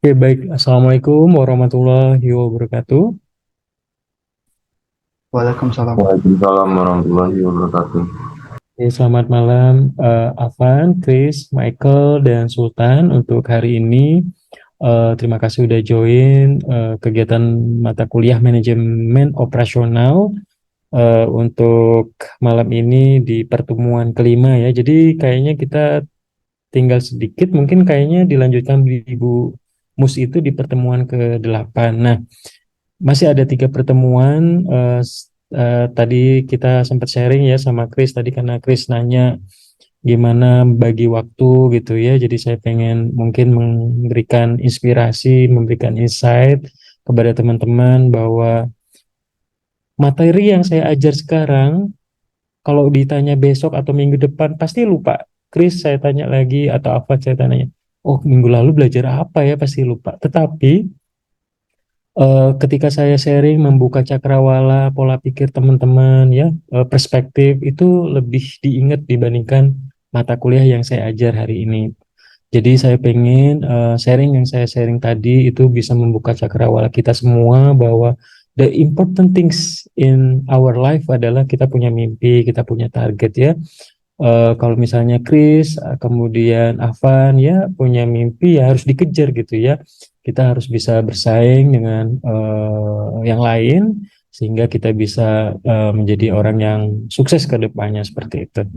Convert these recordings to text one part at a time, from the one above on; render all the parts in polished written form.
Oke, baik. Assalamualaikum warahmatullahi wabarakatuh. Waalaikumsalam. Waalaikumsalam warahmatullahi wabarakatuh. Oke, selamat malam, Afan, Chris, Michael, dan Sultan. Untuk hari ini, terima kasih udah join kegiatan mata kuliah manajemen operasional untuk malam ini di pertemuan kelima ya. Jadi kayaknya kita tinggal sedikit, mungkin kayaknya dilanjutkan di Ibu Mus itu di pertemuan ke-8. Nah, masih ada 3 pertemuan. Tadi kita sempat sharing ya sama Chris tadi karena Chris nanya gimana bagi waktu gitu ya. Jadi saya pengen mungkin memberikan inspirasi, memberikan insight kepada teman-teman bahwa materi yang saya ajar sekarang kalau ditanya besok atau minggu depan pasti lupa. Chris saya tanya lagi atau apa saya tanya. Oh, minggu lalu belajar apa ya pasti lupa. Tetapi ketika saya sharing membuka cakrawala pola pikir teman-teman ya, perspektif itu lebih diingat dibandingkan mata kuliah yang saya ajar hari ini. Jadi saya pengen sharing yang saya sharing tadi itu bisa membuka cakrawala kita semua bahwa the important things in our life adalah kita punya mimpi, kita punya target ya. Kalau misalnya Chris, kemudian Avan ya punya mimpi ya harus dikejar gitu ya. Kita harus bisa bersaing dengan yang lain sehingga kita bisa menjadi orang yang sukses ke depannya seperti itu.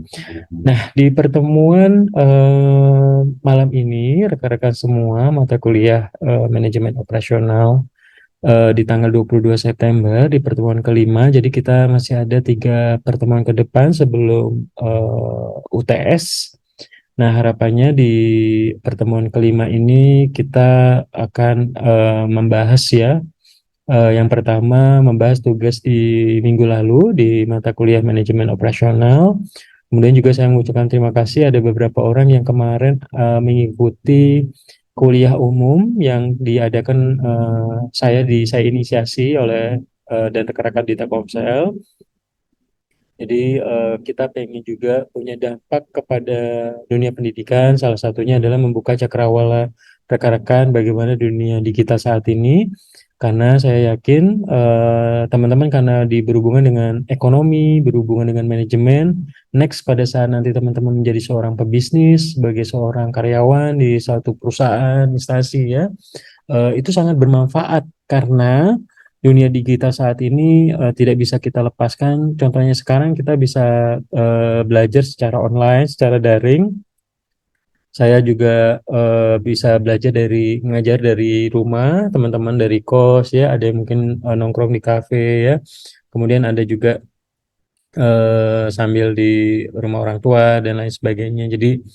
Nah, di pertemuan malam ini rekan-rekan semua mata kuliah manajemen operasional di tanggal 22 September di pertemuan kelima. Jadi kita masih ada 3 pertemuan ke depan sebelum UTS. Nah, harapannya di pertemuan kelima ini kita akan membahas ya. Yang pertama membahas tugas di minggu lalu di mata kuliah manajemen operasional. Kemudian juga saya mengucapkan terima kasih ada beberapa orang yang kemarin mengikuti kuliah umum yang diadakan saya inisiasi oleh dan rekan-rekan di Telkomsel. Jadi kita pengen juga punya dampak kepada dunia pendidikan. Salah satunya adalah membuka cakrawala rekan-rekan bagaimana dunia digital saat ini. Karena saya yakin teman-teman karena berhubungan dengan ekonomi, berhubungan dengan manajemen, next pada saat nanti teman-teman menjadi seorang pebisnis, sebagai seorang karyawan di satu perusahaan, instansi ya, itu sangat bermanfaat karena dunia digital saat ini tidak bisa kita lepaskan. Contohnya sekarang kita bisa belajar secara online, secara daring. Saya juga bisa belajar ngajar dari rumah, teman-teman dari kos ya, ada yang mungkin nongkrong di kafe ya. Kemudian ada juga sambil di rumah orang tua dan lain sebagainya. Jadi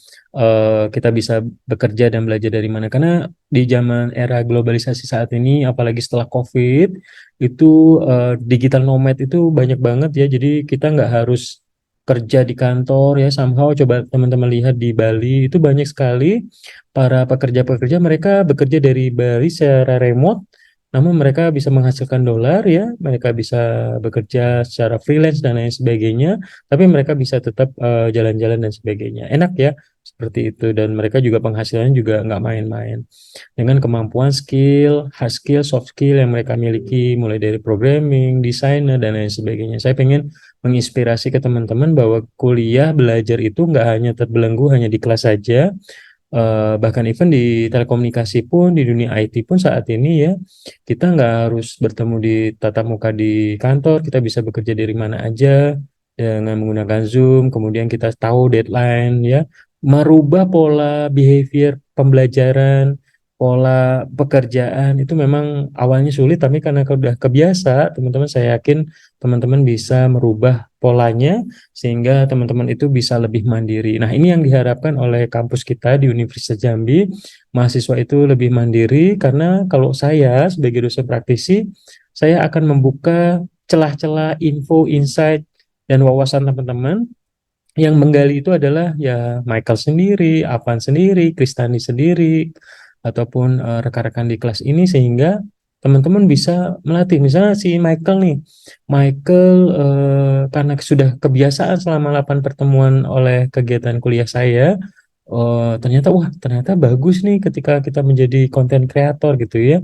kita bisa bekerja dan belajar dari mana. Karena di zaman era globalisasi saat ini, apalagi setelah COVID, itu digital nomad itu banyak banget ya. Jadi kita nggak harus kerja di kantor ya. Somehow coba teman-teman lihat di Bali itu banyak sekali para pekerja-pekerja mereka bekerja dari Bali secara remote namun mereka bisa menghasilkan dolar ya, mereka bisa bekerja secara freelance dan lain sebagainya, tapi mereka bisa tetap jalan-jalan dan sebagainya. Enak ya, seperti itu. Dan mereka juga penghasilannya juga nggak main-main. Dengan kemampuan skill, hard skill, soft skill yang mereka miliki, mulai dari programming, desainer, dan lain sebagainya. Saya pengen menginspirasi ke teman-teman bahwa kuliah belajar itu nggak hanya terbelenggu hanya di kelas saja, bahkan even di telekomunikasi pun di dunia IT pun saat ini ya kita nggak harus bertemu di tatap muka di kantor, kita bisa bekerja dari mana aja dengan menggunakan Zoom, kemudian kita tahu deadline ya, merubah pola behavior pembelajaran, pola pekerjaan itu memang awalnya sulit tapi karena sudah kebiasa teman-teman, saya yakin teman-teman bisa merubah polanya sehingga teman-teman itu bisa lebih mandiri. Nah, ini yang diharapkan oleh kampus kita di Universitas Jambi. Mahasiswa itu lebih mandiri karena kalau saya sebagai dosen praktisi, saya akan membuka celah-celah info, insight, dan wawasan teman-teman. Yang menggali itu adalah ya Michael sendiri, Avan sendiri, Kristani sendiri, ataupun rekan-rekan di kelas ini sehingga teman-teman bisa melatih. Misalnya si Michael nih, Michael karena sudah kebiasaan selama 8 pertemuan oleh kegiatan kuliah saya, ternyata bagus nih ketika kita menjadi konten kreator gitu ya,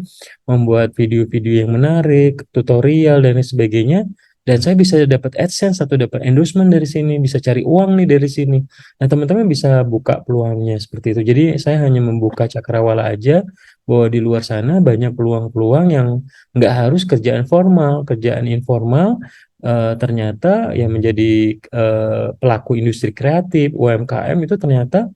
membuat video-video yang menarik, tutorial dan lain sebagainya, dan saya bisa dapat AdSense atau dapat endorsement dari sini, bisa cari uang nih dari sini. Nah, teman-teman bisa buka peluangnya seperti itu. Jadi saya hanya membuka cakrawala aja bahwa di luar sana banyak peluang-peluang yang nggak harus kerjaan formal, kerjaan informal. Ternyata yang menjadi pelaku industri kreatif UMKM itu ternyata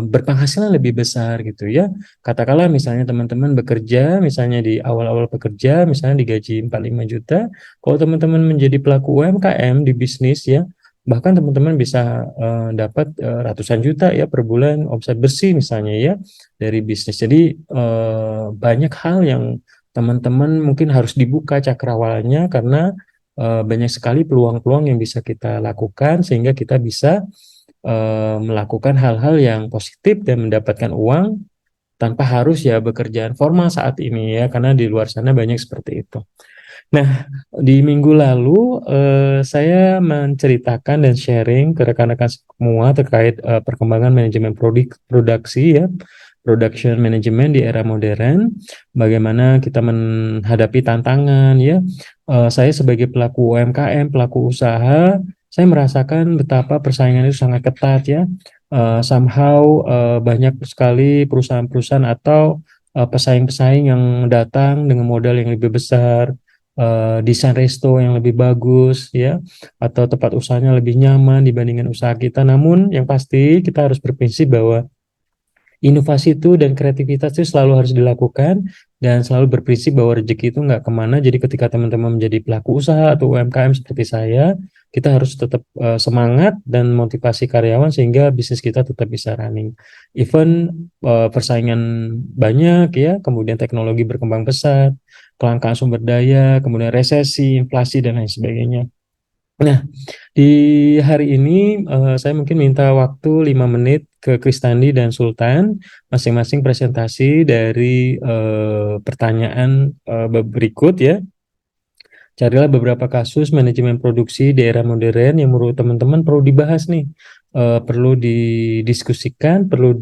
berpenghasilan lebih besar gitu ya. Katakanlah misalnya teman-teman bekerja, misalnya di awal-awal bekerja, misalnya digaji 45 juta, kalau teman-teman menjadi pelaku UMKM di bisnis ya, bahkan teman-teman bisa dapat ratusan juta ya per bulan omset bersih misalnya ya dari bisnis. Jadi banyak hal yang teman-teman mungkin harus dibuka cakrawalanya karena banyak sekali peluang-peluang yang bisa kita lakukan sehingga kita bisa melakukan hal-hal yang positif dan mendapatkan uang tanpa harus ya bekerjaan formal saat ini ya karena di luar sana banyak seperti itu. Nah, di minggu lalu saya menceritakan dan sharing ke rekan-rekan semua terkait perkembangan manajemen produksi ya, production management di era modern, bagaimana kita menghadapi tantangan ya. Saya sebagai pelaku UMKM, pelaku usaha, saya merasakan betapa persaingan itu sangat ketat ya. Somehow banyak sekali perusahaan-perusahaan atau pesaing-pesaing yang datang dengan modal yang lebih besar, desain resto yang lebih bagus ya, atau tempat usahanya lebih nyaman dibandingkan usaha kita. Namun yang pasti kita harus berprinsip bahwa inovasi itu dan kreativitas itu selalu harus dilakukan dan selalu berprinsip bahwa rezeki itu nggak kemana. Jadi ketika teman-teman menjadi pelaku usaha atau UMKM seperti saya, kita harus tetap semangat dan motivasi karyawan sehingga bisnis kita tetap bisa running. Even persaingan banyak ya, kemudian teknologi berkembang pesat, kelangkaan sumber daya, kemudian resesi, inflasi dan lain sebagainya. Nah, di hari ini saya mungkin minta waktu 5 menit ke Kristandi dan Sultan, masing-masing presentasi dari pertanyaan berikut ya. Carilah beberapa kasus manajemen produksi di era modern yang menurut teman-teman perlu dibahas nih, perlu didiskusikan, perlu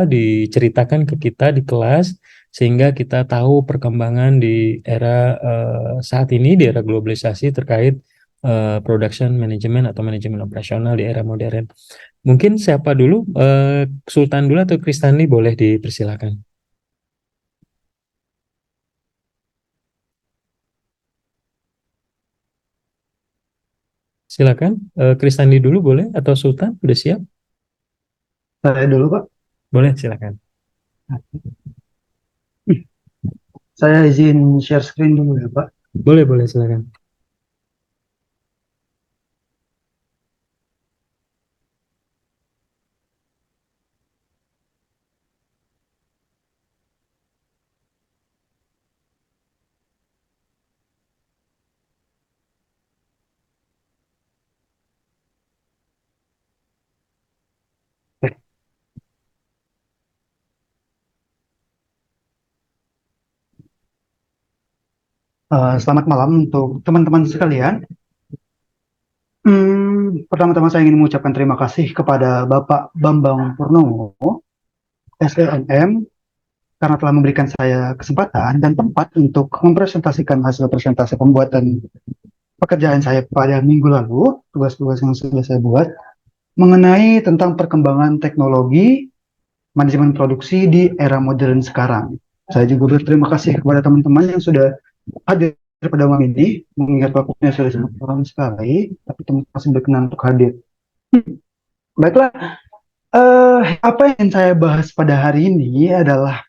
diceritakan ke kita di kelas sehingga kita tahu perkembangan di era saat ini di era globalisasi terkait production management atau manajemen operasional di era modern. Mungkin siapa dulu, Sultan dulu atau Kristani boleh dipersilakan. Silakan, Kristani dulu boleh atau Sultan udah siap? Saya dulu, Pak. Boleh, silakan. Saya izin share screen dulu ya, Pak. Boleh, silakan. Selamat malam untuk teman-teman sekalian. Pertama-tama saya ingin mengucapkan terima kasih kepada Bapak Bambang Purnomo, SLMM, karena telah memberikan saya kesempatan dan tempat untuk mempresentasikan hasil presentasi pembuatan pekerjaan saya pada minggu lalu, tugas-tugas yang sudah saya buat, mengenai tentang perkembangan teknologi manajemen produksi di era modern sekarang. Saya juga berterima kasih kepada teman-teman yang sudah hadir pada malam ini, mengingat waktunya sudah sangat malam sekali, tapi teman-teman masih berkenan untuk hadir. Baiklah, apa yang saya bahas pada hari ini adalah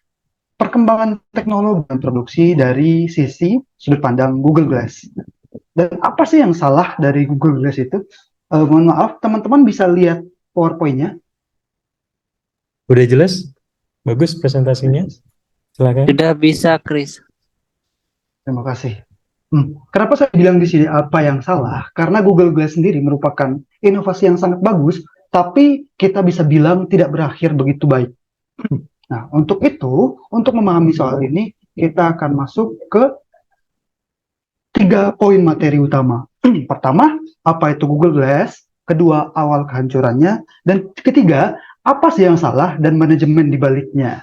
perkembangan teknologi dan produksi dari sisi sudut pandang Google Glass. Dan apa sih yang salah dari Google Glass itu? Mohon maaf, teman-teman bisa lihat PowerPoint-nya. Udah jelas? Bagus presentasinya? Silakan. Sudah bisa, Chris. Terima kasih. Kenapa saya bilang di sini apa yang salah? Karena Google Glass sendiri merupakan inovasi yang sangat bagus, tapi kita bisa bilang tidak berakhir begitu baik. Nah, untuk itu, untuk memahami soal ini, kita akan masuk ke 3 poin materi utama. Pertama, apa itu Google Glass? Kedua, awal kehancurannya. Dan ketiga, Apa sih yang salah dan manajemen di baliknya?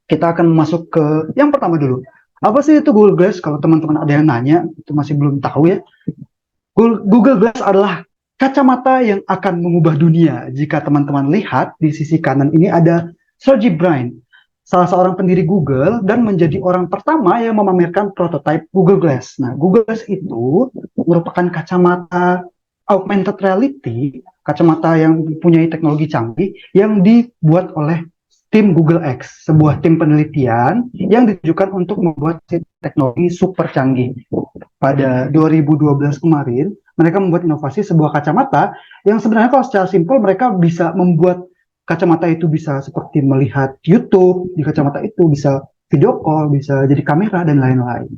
Kita akan masuk ke yang pertama dulu. Apa sih itu Google Glass? Kalau teman-teman ada yang nanya, itu masih belum tahu ya. Google Glass adalah kacamata yang akan mengubah dunia. Jika teman-teman lihat di sisi kanan ini ada Sergey Brin, salah seorang pendiri Google dan menjadi orang pertama yang memamerkan prototipe Google Glass. Nah, Google Glass itu merupakan kacamata augmented reality, kacamata yang mempunyai teknologi canggih yang dibuat oleh tim Google X, sebuah tim penelitian yang ditujukan untuk membuat teknologi super canggih. Pada 2012 kemarin, mereka membuat inovasi sebuah kacamata yang sebenarnya kalau secara simpel mereka bisa membuat kacamata itu bisa seperti melihat YouTube, di kacamata itu bisa video call, bisa jadi kamera dan lain-lain.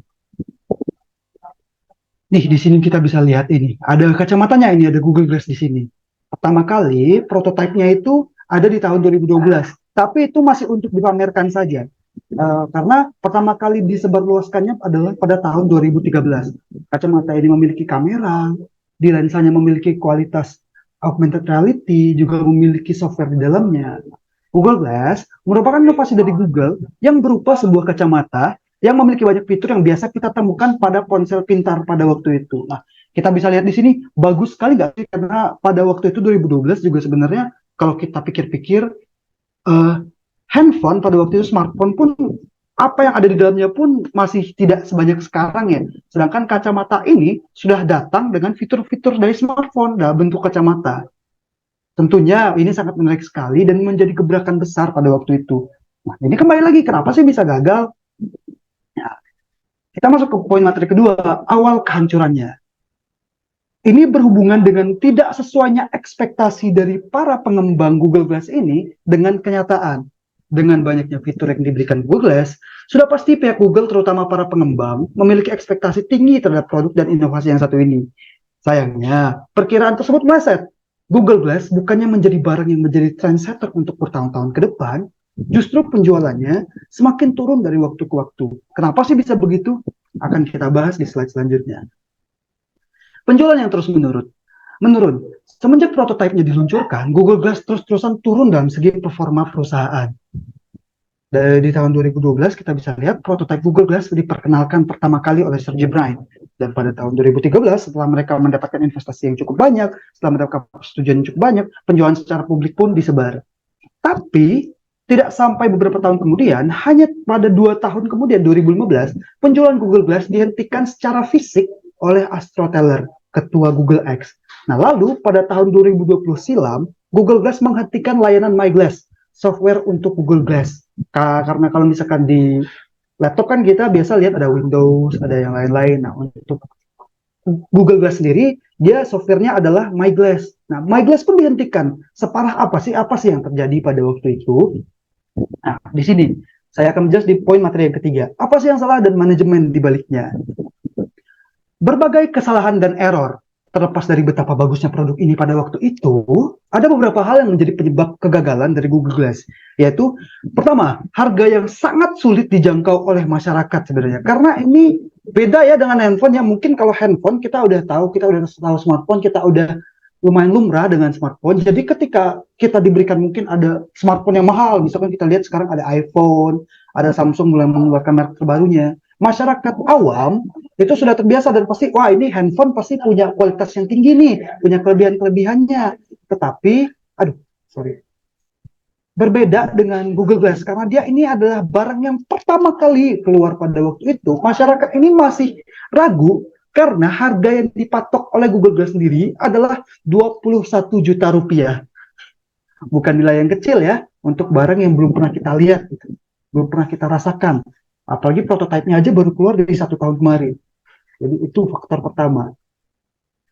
Nih, di sini kita bisa lihat ini. Ada kacamatanya ini, ada Google Glass di sini. Pertama kali prototipenya itu ada di tahun 2012, tapi itu masih untuk dipamerkan saja. Karena pertama kali disebarluaskannya adalah pada tahun 2013. Kacamata ini memiliki kamera, di lensanya memiliki kualitas augmented reality, juga memiliki software di dalamnya. Google Glass merupakan inovasi dari Google yang berupa sebuah kacamata yang memiliki banyak fitur yang biasa kita temukan pada ponsel pintar pada waktu itu. Nah, kita bisa lihat di sini bagus sekali nggak sih? Karena pada waktu itu 2012 juga sebenarnya kalau kita pikir-pikir uh, handphone pada waktu itu smartphone pun apa yang ada di dalamnya pun masih tidak sebanyak sekarang ya. Sedangkan kacamata ini sudah datang dengan fitur-fitur dari smartphone dalam bentuk kacamata. Tentunya ini sangat menarik sekali dan menjadi gebrakan besar pada waktu itu. Nah, ini kembali lagi kenapa sih bisa gagal? Ya, kita masuk ke poin materi kedua, awal kehancurannya. Ini berhubungan dengan tidak sesuainya ekspektasi dari para pengembang Google Glass ini dengan kenyataan. Dengan banyaknya fitur yang diberikan Google Glass, sudah pasti pihak Google, terutama para pengembang, memiliki ekspektasi tinggi terhadap produk dan inovasi yang satu ini. Sayangnya, perkiraan tersebut meleset. Google Glass bukannya menjadi barang yang menjadi trendsetter untuk bertahun-tahun ke depan, justru penjualannya semakin turun dari waktu ke waktu. Kenapa sih bisa begitu? Akan kita bahas di slide selanjutnya. Penjualan yang terus menurun. Semenjak prototipenya diluncurkan, Google Glass terus-terusan turun dalam segi performa perusahaan. Di tahun 2012 kita bisa lihat prototipe Google Glass diperkenalkan pertama kali oleh Sergey Brin. Dan pada tahun 2013 setelah mereka mendapatkan investasi yang cukup banyak, setelah mendapatkan persetujuan yang cukup banyak, penjualan secara publik pun disebar. Tapi tidak sampai beberapa tahun kemudian, hanya pada 2 tahun kemudian 2015, penjualan Google Glass dihentikan secara fisik oleh Astro Teller, ketua Google X. Nah, lalu pada tahun 2020 silam, Google Glass menghentikan layanan My Glass, software untuk Google Glass. Karena kalau misalkan di laptop kan kita biasa lihat ada Windows, ada yang lain-lain. Nah, untuk Google Glass sendiri, dia softwarenya adalah My Glass. Nah, My Glass pun dihentikan. Separah apa sih yang terjadi pada waktu itu? Nah, di sini saya akan menjelaskan di poin materi yang ketiga. Apa sih yang salah dan manajemen di baliknya? Berbagai kesalahan dan error, terlepas dari betapa bagusnya produk ini pada waktu itu, ada beberapa hal yang menjadi penyebab kegagalan dari Google Glass, yaitu pertama, harga yang sangat sulit dijangkau oleh masyarakat sebenarnya. Karena ini beda ya dengan handphone yang mungkin kalau handphone kita udah tahu smartphone, kita udah lumayan lumrah dengan smartphone. Jadi ketika kita diberikan mungkin ada smartphone yang mahal, misalkan kita lihat sekarang ada iPhone, ada Samsung mulai mengeluarkan merek terbarunya, masyarakat awam itu sudah terbiasa dan pasti, wah ini handphone pasti punya kualitas yang tinggi nih, punya kelebihan-kelebihannya. Tetapi, berbeda dengan Google Glass karena dia ini adalah barang yang pertama kali keluar pada waktu itu. Masyarakat ini masih ragu karena harga yang dipatok oleh Google Glass sendiri adalah 21 juta rupiah. Bukan nilai yang kecil ya, untuk barang yang belum pernah kita lihat, belum pernah kita rasakan. Apalagi prototipenya aja baru keluar dari 1 tahun kemarin. Jadi itu faktor pertama.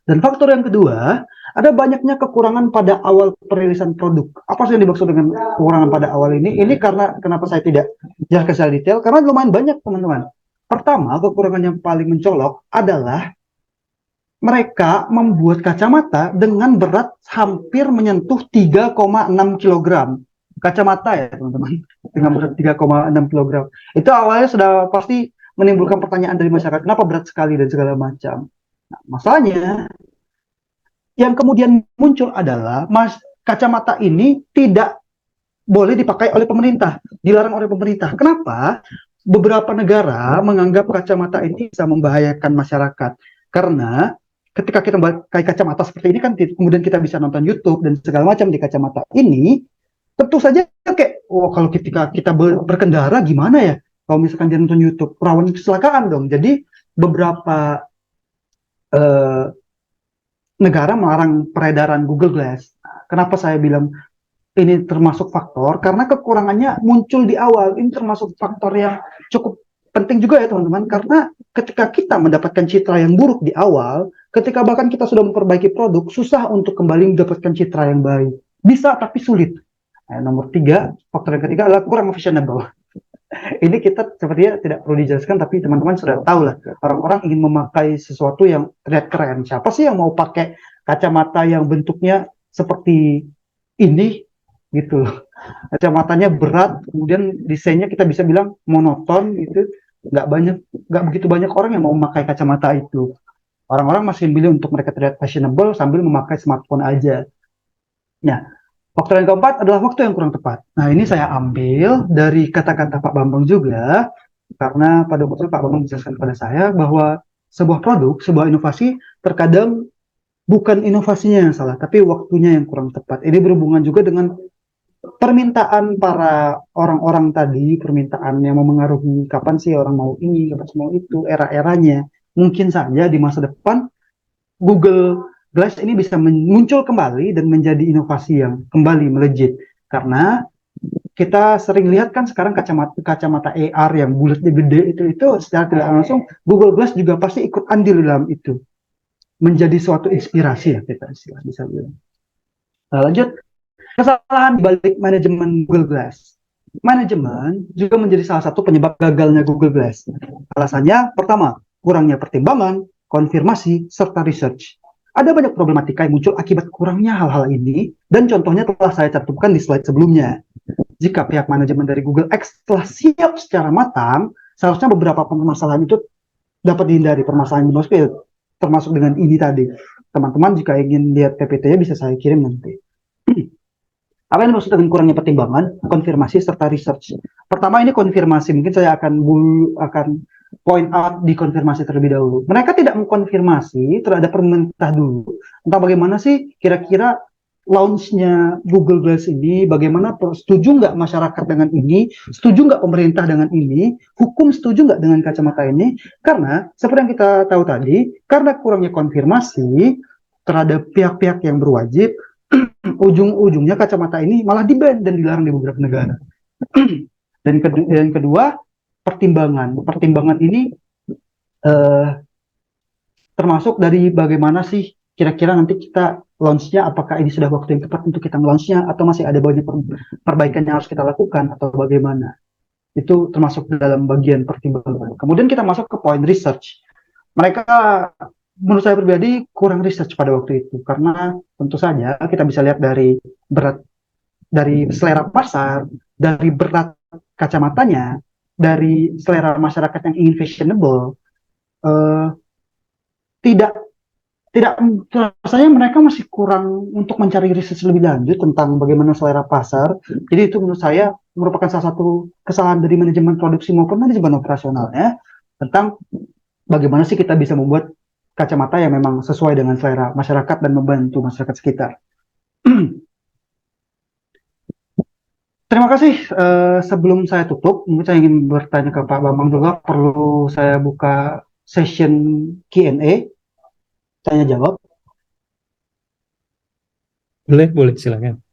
Dan faktor yang kedua, ada banyaknya kekurangan pada awal perilisan produk. Apa sih yang dimaksud dengan kekurangan pada awal ini? Ini karena kenapa saya tidak jelaskan secara detail, karena lumayan banyak teman-teman. Pertama, kekurangan yang paling mencolok adalah mereka membuat kacamata dengan berat hampir menyentuh 3,6 kg. Kacamata ya teman-teman, dengan berat 3,6 kg. Itu awalnya sudah pasti menimbulkan pertanyaan dari masyarakat, kenapa berat sekali dan segala macam. Nah, masalahnya yang kemudian muncul adalah kacamata ini tidak boleh dipakai oleh pemerintah, dilarang oleh pemerintah. Kenapa? Beberapa negara menganggap kacamata ini bisa membahayakan masyarakat karena ketika kita pakai kacamata seperti ini kan kemudian kita bisa nonton YouTube dan segala macam di kacamata ini, tentu saja kayak kalau ketika kita berkendara gimana ya kalau misalkan dia nonton YouTube rawan kecelakaan dong. Jadi beberapa eh, negara melarang peredaran Google Glass. Kenapa saya bilang ini termasuk faktor? Karena kekurangannya muncul di awal. Ini termasuk faktor yang cukup penting juga ya teman-teman. Karena ketika kita mendapatkan citra yang buruk di awal, ketika bahkan kita sudah memperbaiki produk, susah untuk kembali mendapatkan citra yang baik. Bisa tapi sulit. Nah, nomor tiga, faktor yang ketiga adalah kurang fashionable. Ini kita sepertinya tidak perlu dijelaskan, tapi teman-teman sudah tahu lah. Orang-orang ingin memakai sesuatu yang terlihat keren. Siapa sih yang mau pakai kacamata yang bentuknya seperti ini gitu? Kacamatanya berat, kemudian desainnya kita bisa bilang monoton gitu. Nggak begitu banyak orang yang mau memakai kacamata itu. Orang-orang masih memilih untuk mereka terlihat fashionable sambil memakai smartphone aja. Nah, faktor yang keempat adalah waktu yang kurang tepat. Nah, ini saya ambil dari kata-kata Pak Bambang juga, karena pada waktu itu Pak Bambang menjelaskan kepada saya bahwa sebuah produk, sebuah inovasi, terkadang bukan inovasinya yang salah, tapi waktunya yang kurang tepat. Ini berhubungan juga dengan permintaan para orang-orang tadi, permintaan yang memengaruhi kapan sih orang mau ini, kapan sih mau itu, era-eranya. Mungkin saja di masa depan Google Glass ini bisa muncul kembali dan menjadi inovasi yang kembali melejit. Karena kita sering lihat kan sekarang kacamata AR yang bulatnya gede itu secara tidak langsung Google Glass juga pasti ikut andil dalam itu. Menjadi suatu inspirasi ya kita bisa bilang. Nah, lanjut, kesalahan di balik manajemen Google Glass. Manajemen juga menjadi salah satu penyebab gagalnya Google Glass. Alasannya pertama, kurangnya pertimbangan, konfirmasi, serta research. Ada banyak problematika yang muncul akibat kurangnya hal-hal ini, dan contohnya telah saya cantumkan di slide sebelumnya. Jika pihak manajemen dari Google X telah siap secara matang, seharusnya beberapa permasalahan itu dapat dihindari. Permasalahan di termasuk dengan ini tadi. Teman-teman jika ingin lihat PPT-nya bisa saya kirim nanti. Apa yang dimaksud dengan kurangnya pertimbangan, konfirmasi, serta research? Pertama ini konfirmasi, mungkin saya akan point out di konfirmasi terlebih dahulu. Mereka tidak mengkonfirmasi terhadap pemerintah dulu. Entah bagaimana sih kira-kira launch-nya Google Glass ini, bagaimana setuju nggak masyarakat dengan ini, setuju nggak pemerintah dengan ini, hukum setuju nggak dengan kacamata ini, karena seperti yang kita tahu tadi, karena kurangnya konfirmasi terhadap pihak-pihak yang berwajib, ujung-ujungnya kacamata ini malah di-ban dan dilarang di beberapa negara. Dan kedua, pertimbangan. Pertimbangan ini termasuk dari bagaimana sih kira-kira nanti kita launch-nya, apakah ini sudah waktu yang tepat untuk kita launch-nya, atau masih ada banyak perbaikan yang harus kita lakukan, atau bagaimana. Itu termasuk dalam bagian pertimbangan. Kemudian kita masuk ke point research. Mereka menurut saya pribadi kurang research pada waktu itu, karena tentu saja kita bisa lihat dari berat, dari selera pasar, dari berat kacamatanya, dari selera masyarakat yang ingin fashionable, tidak tidak rasanya mereka masih kurang untuk mencari research lebih lanjut tentang bagaimana selera pasar. Jadi itu menurut saya merupakan salah satu kesalahan dari manajemen produksi maupun manajemen operasionalnya tentang bagaimana sih kita bisa membuat kacamata yang memang sesuai dengan selera masyarakat dan membantu masyarakat sekitar. Terima kasih. Sebelum saya tutup, mungkin saya ingin bertanya ke Pak Bambang juga. Perlu saya buka session Q&A, tanya jawab. Boleh, silakan.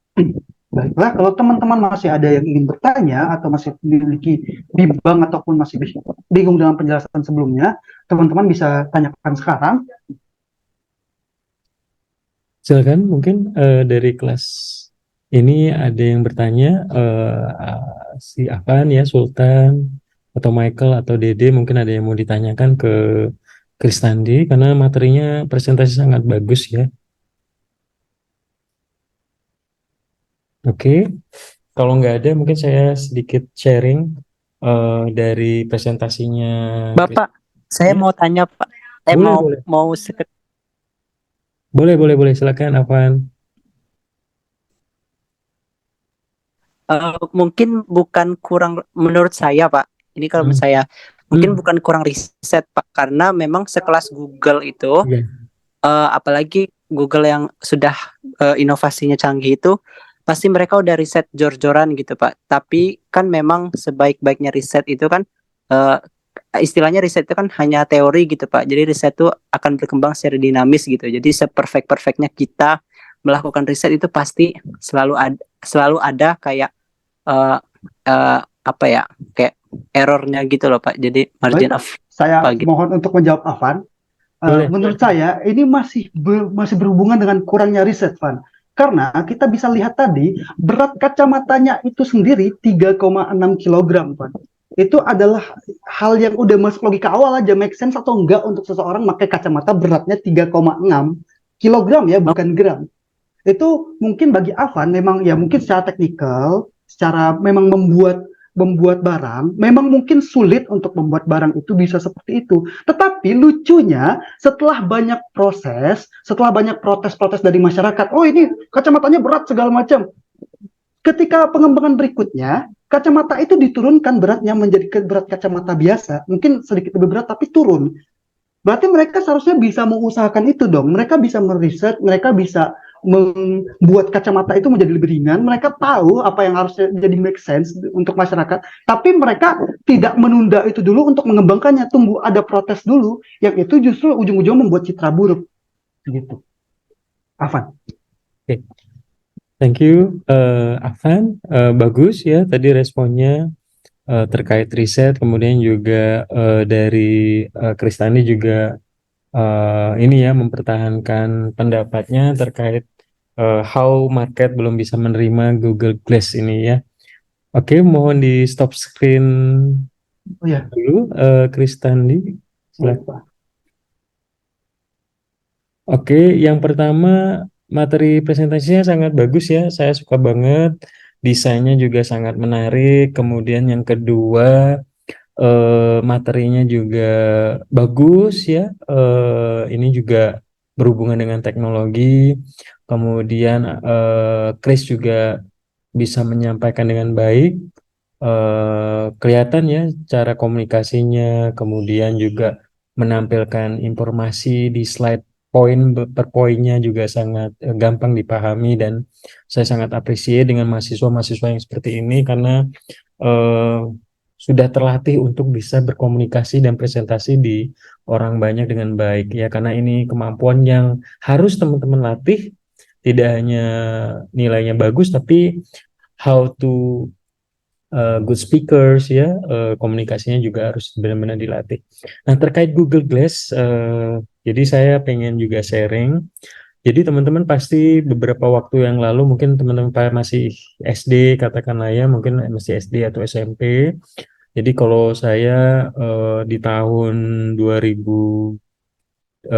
Baiklah, kalau teman-teman masih ada yang ingin bertanya atau masih memiliki bimbang ataupun masih bingung dengan penjelasan sebelumnya, teman-teman bisa tanyakan sekarang. Silakan, mungkin dari kelas ini ada yang bertanya, si Afan ya, Sultan, atau Michael, atau Dede, mungkin ada yang mau ditanyakan ke Kristandi, karena materinya presentasi sangat bagus ya. Oke, kalau nggak ada mungkin saya sedikit sharing dari presentasinya. Bapak, saya Ya, mau tanya Pak. boleh. Mau sedikit. Boleh, silakan Afan. Mungkin bukan kurang menurut saya, Pak. Ini kalau menurut saya mungkin bukan kurang riset, Pak, karena memang sekelas Google itu, Iya. apalagi Google yang sudah inovasinya canggih itu, pasti mereka udah riset jor-joran gitu, Pak. Tapi kan memang sebaik-baiknya riset itu kan istilahnya riset itu kan hanya teori gitu, Pak. Jadi riset itu akan berkembang secara dinamis gitu. Jadi seperfect-perfectnya kita melakukan riset itu pasti selalu ada kayak apa ya, kayak errornya gitu loh, Pak. Jadi margin Baik, of saya apa gitu. mohon untuk menjawab Afan. Boleh. Menurut saya ini masih berhubungan dengan kurangnya riset, Van. Karena kita bisa lihat tadi berat kacamatanya itu sendiri 3,6 kg, Van. Itu adalah hal yang udah masuk logika awal aja, make sense atau enggak untuk seseorang pakai kacamata beratnya 3,6 kilogram ya, bukan gram. Itu mungkin bagi Avan memang ya mungkin secara teknikal, secara memang membuat barang, memang mungkin sulit untuk membuat barang itu bisa seperti itu. Tetapi lucunya setelah banyak proses, setelah banyak protes-protes dari masyarakat, oh ini kacamatanya berat segala macam. Ketika pengembangan berikutnya, kacamata itu diturunkan beratnya menjadi berat kacamata biasa, mungkin sedikit lebih berat tapi turun. Berarti mereka seharusnya bisa mengusahakan itu dong. Mereka bisa meriset, mereka bisa membuat kacamata itu menjadi lebih ringan. Mereka tahu apa yang harusnya jadi make sense untuk masyarakat. Tapi mereka tidak menunda itu dulu untuk mengembangkannya. Tunggu ada protes dulu. Yang itu justru ujung-ujungnya membuat citra buruk. Gitu. Afan. Oke. Thank you, Afan. Bagus ya tadi responnya terkait riset, kemudian juga dari Kristani juga ini ya mempertahankan pendapatnya terkait how market belum bisa menerima Google Glass ini ya. Oke, mohon di stop screen Oh ya. dulu, Kristani. Silakan. Oke, yang pertama materi presentasinya sangat bagus ya, saya suka banget. Desainnya juga sangat menarik. Kemudian yang kedua materinya juga bagus ya. Ini juga berhubungan dengan teknologi. Kemudian Chris juga bisa menyampaikan dengan baik. Kelihatan ya cara komunikasinya. Kemudian juga menampilkan informasi di slide poin per poinnya juga sangat gampang dipahami, dan saya sangat appreciate dengan mahasiswa-mahasiswa yang seperti ini karena sudah terlatih untuk bisa berkomunikasi dan presentasi di orang banyak dengan baik ya, karena ini kemampuan yang harus teman-teman latih, tidak hanya nilainya bagus tapi how to good speakers ya, komunikasinya juga harus benar-benar dilatih. Nah, terkait Google Glass, jadi saya pengen juga sharing. Jadi teman-teman pasti beberapa waktu yang lalu, mungkin teman-teman masih SD katakanlah ya, mungkin masih SD atau SMP. Jadi kalau saya di tahun 2008,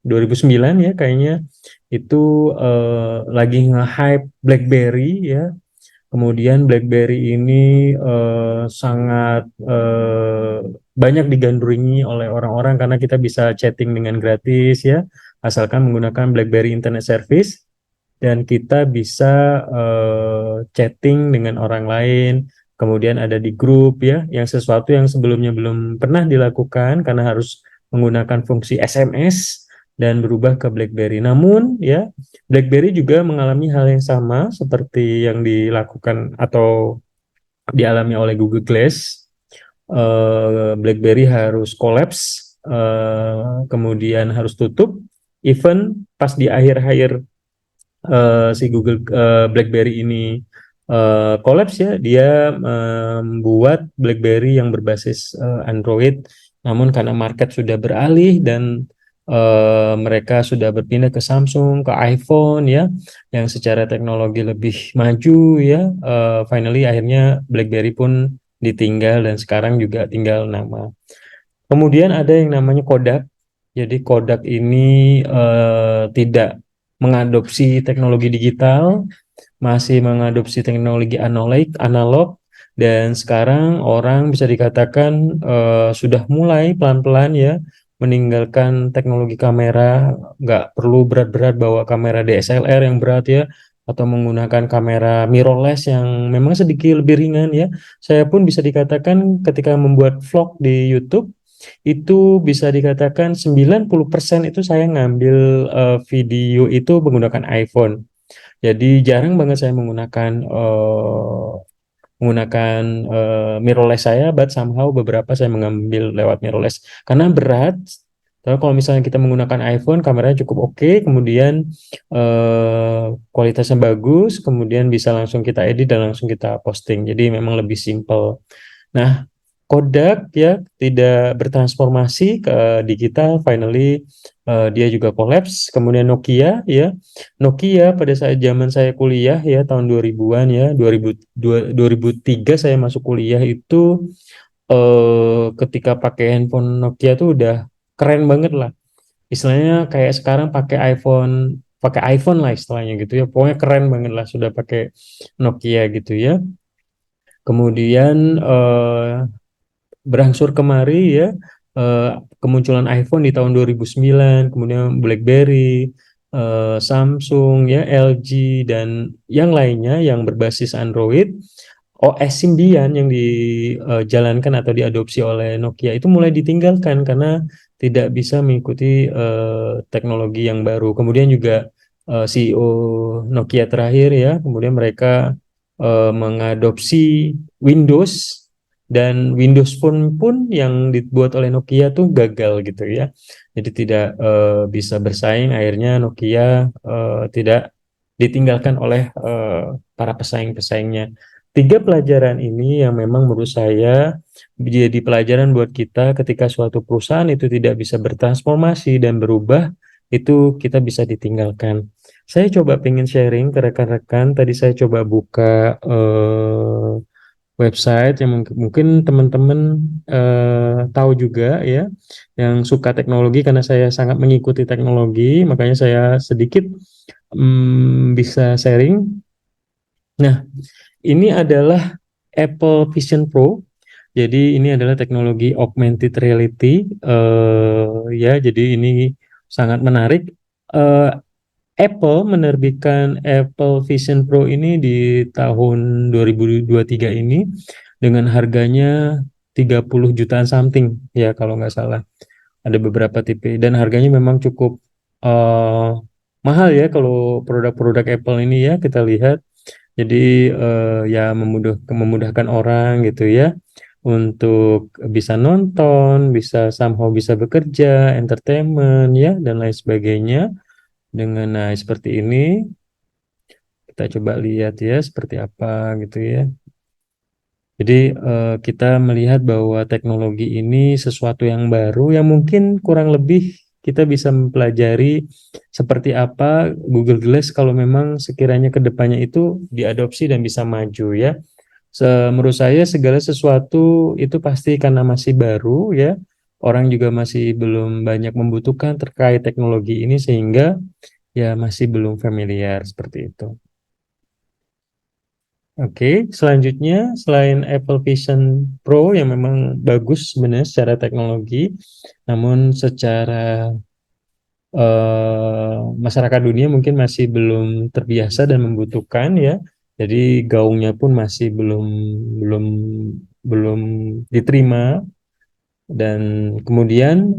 2009 ya kayaknya itu lagi nge-hype BlackBerry ya. Kemudian BlackBerry ini sangat banyak digandrungi oleh orang-orang karena kita bisa chatting dengan gratis ya, asalkan menggunakan BlackBerry Internet Service, dan kita bisa chatting dengan orang lain. Kemudian ada di grup ya, yang sesuatu yang sebelumnya belum pernah dilakukan karena harus menggunakan fungsi SMS dan berubah ke BlackBerry. Namun ya, BlackBerry juga mengalami hal yang sama seperti yang dilakukan atau dialami oleh Google Glass. BlackBerry harus collapse, kemudian harus tutup. Even pas di akhir-akhir si BlackBerry ini collapse ya, dia membuat BlackBerry yang berbasis Android. Namun karena market sudah beralih dan mereka sudah berpindah ke Samsung, ke iPhone ya, yang secara teknologi lebih maju ya, finally akhirnya BlackBerry pun ditinggal dan sekarang juga tinggal nama. Kemudian ada yang namanya Kodak. Jadi Kodak ini tidak mengadopsi teknologi digital, masih mengadopsi teknologi analog, dan sekarang orang bisa dikatakan sudah mulai pelan-pelan ya meninggalkan teknologi kamera, nggak perlu berat-berat bawa kamera DSLR yang berat ya, atau menggunakan kamera mirrorless yang memang sedikit lebih ringan ya. Saya pun bisa dikatakan ketika membuat vlog di YouTube itu bisa dikatakan 90% itu saya ngambil video itu menggunakan iPhone. Jadi jarang banget saya menggunakan mirrorless saya, but somehow beberapa saya mengambil lewat mirrorless karena berat. Tapi kalau misalnya kita menggunakan iPhone, kameranya cukup oke, kemudian kualitasnya bagus, kemudian bisa langsung kita edit dan langsung kita posting. Jadi memang lebih simple. Nah, Kodak ya tidak bertransformasi ke digital, finally dia juga collapse. Kemudian Nokia ya, Nokia pada saat zaman saya kuliah ya tahun 2000-an ya, 2003 saya masuk kuliah itu ketika pakai handphone Nokia tuh udah keren banget lah. Istilahnya kayak sekarang pakai iPhone lah istilahnya gitu ya. Pokoknya keren banget lah sudah pakai Nokia gitu ya. Kemudian berangsur kemari ya, kemunculan iPhone di tahun 2009, kemudian BlackBerry, Samsung ya, LG dan yang lainnya yang berbasis Android. OS Symbian yang dijalankan atau diadopsi oleh Nokia itu mulai ditinggalkan karena tidak bisa mengikuti teknologi yang baru. Kemudian juga CEO Nokia terakhir ya, kemudian mereka mengadopsi Windows dan Windows Phone pun yang dibuat oleh Nokia tuh gagal gitu ya. Jadi tidak bisa bersaing, akhirnya Nokia tidak ditinggalkan oleh para pesaing-pesaingnya. Tiga pelajaran ini yang memang menurut saya menjadi pelajaran buat kita ketika suatu perusahaan itu tidak bisa bertransformasi dan berubah, itu kita bisa ditinggalkan. Saya coba pengen sharing ke rekan-rekan, tadi saya coba buka website yang mungkin teman-teman tahu juga ya, yang suka teknologi karena saya sangat mengikuti teknologi, makanya saya sedikit bisa sharing. Nah, ini adalah Apple Vision Pro. Jadi ini adalah teknologi augmented reality, ya. Jadi ini sangat menarik. Eh, Apple menerbitkan Apple Vision Pro ini di tahun 2023 ini dengan harganya 30 jutaan something ya kalau nggak salah. Ada beberapa tipe dan harganya memang cukup eh, mahal ya kalau produk-produk Apple ini ya kita lihat. Jadi ya memudahkan orang gitu ya untuk bisa nonton, bisa somehow bisa bekerja, entertainment ya dan lain sebagainya. Dengan seperti ini kita coba lihat ya seperti apa gitu ya. Jadi kita melihat bahwa teknologi ini sesuatu yang baru yang mungkin kurang lebih kita bisa mempelajari seperti apa Google Glass kalau memang sekiranya kedepannya itu diadopsi dan bisa maju ya. Menurut saya segala sesuatu itu pasti karena masih baru ya. Orang juga masih belum banyak membutuhkan terkait teknologi ini sehingga ya masih belum familiar seperti itu. Oke, selanjutnya selain Apple Vision Pro yang memang bagus sebenarnya secara teknologi, namun secara masyarakat dunia mungkin masih belum terbiasa dan membutuhkan ya. Jadi gaungnya pun masih belum belum diterima dan kemudian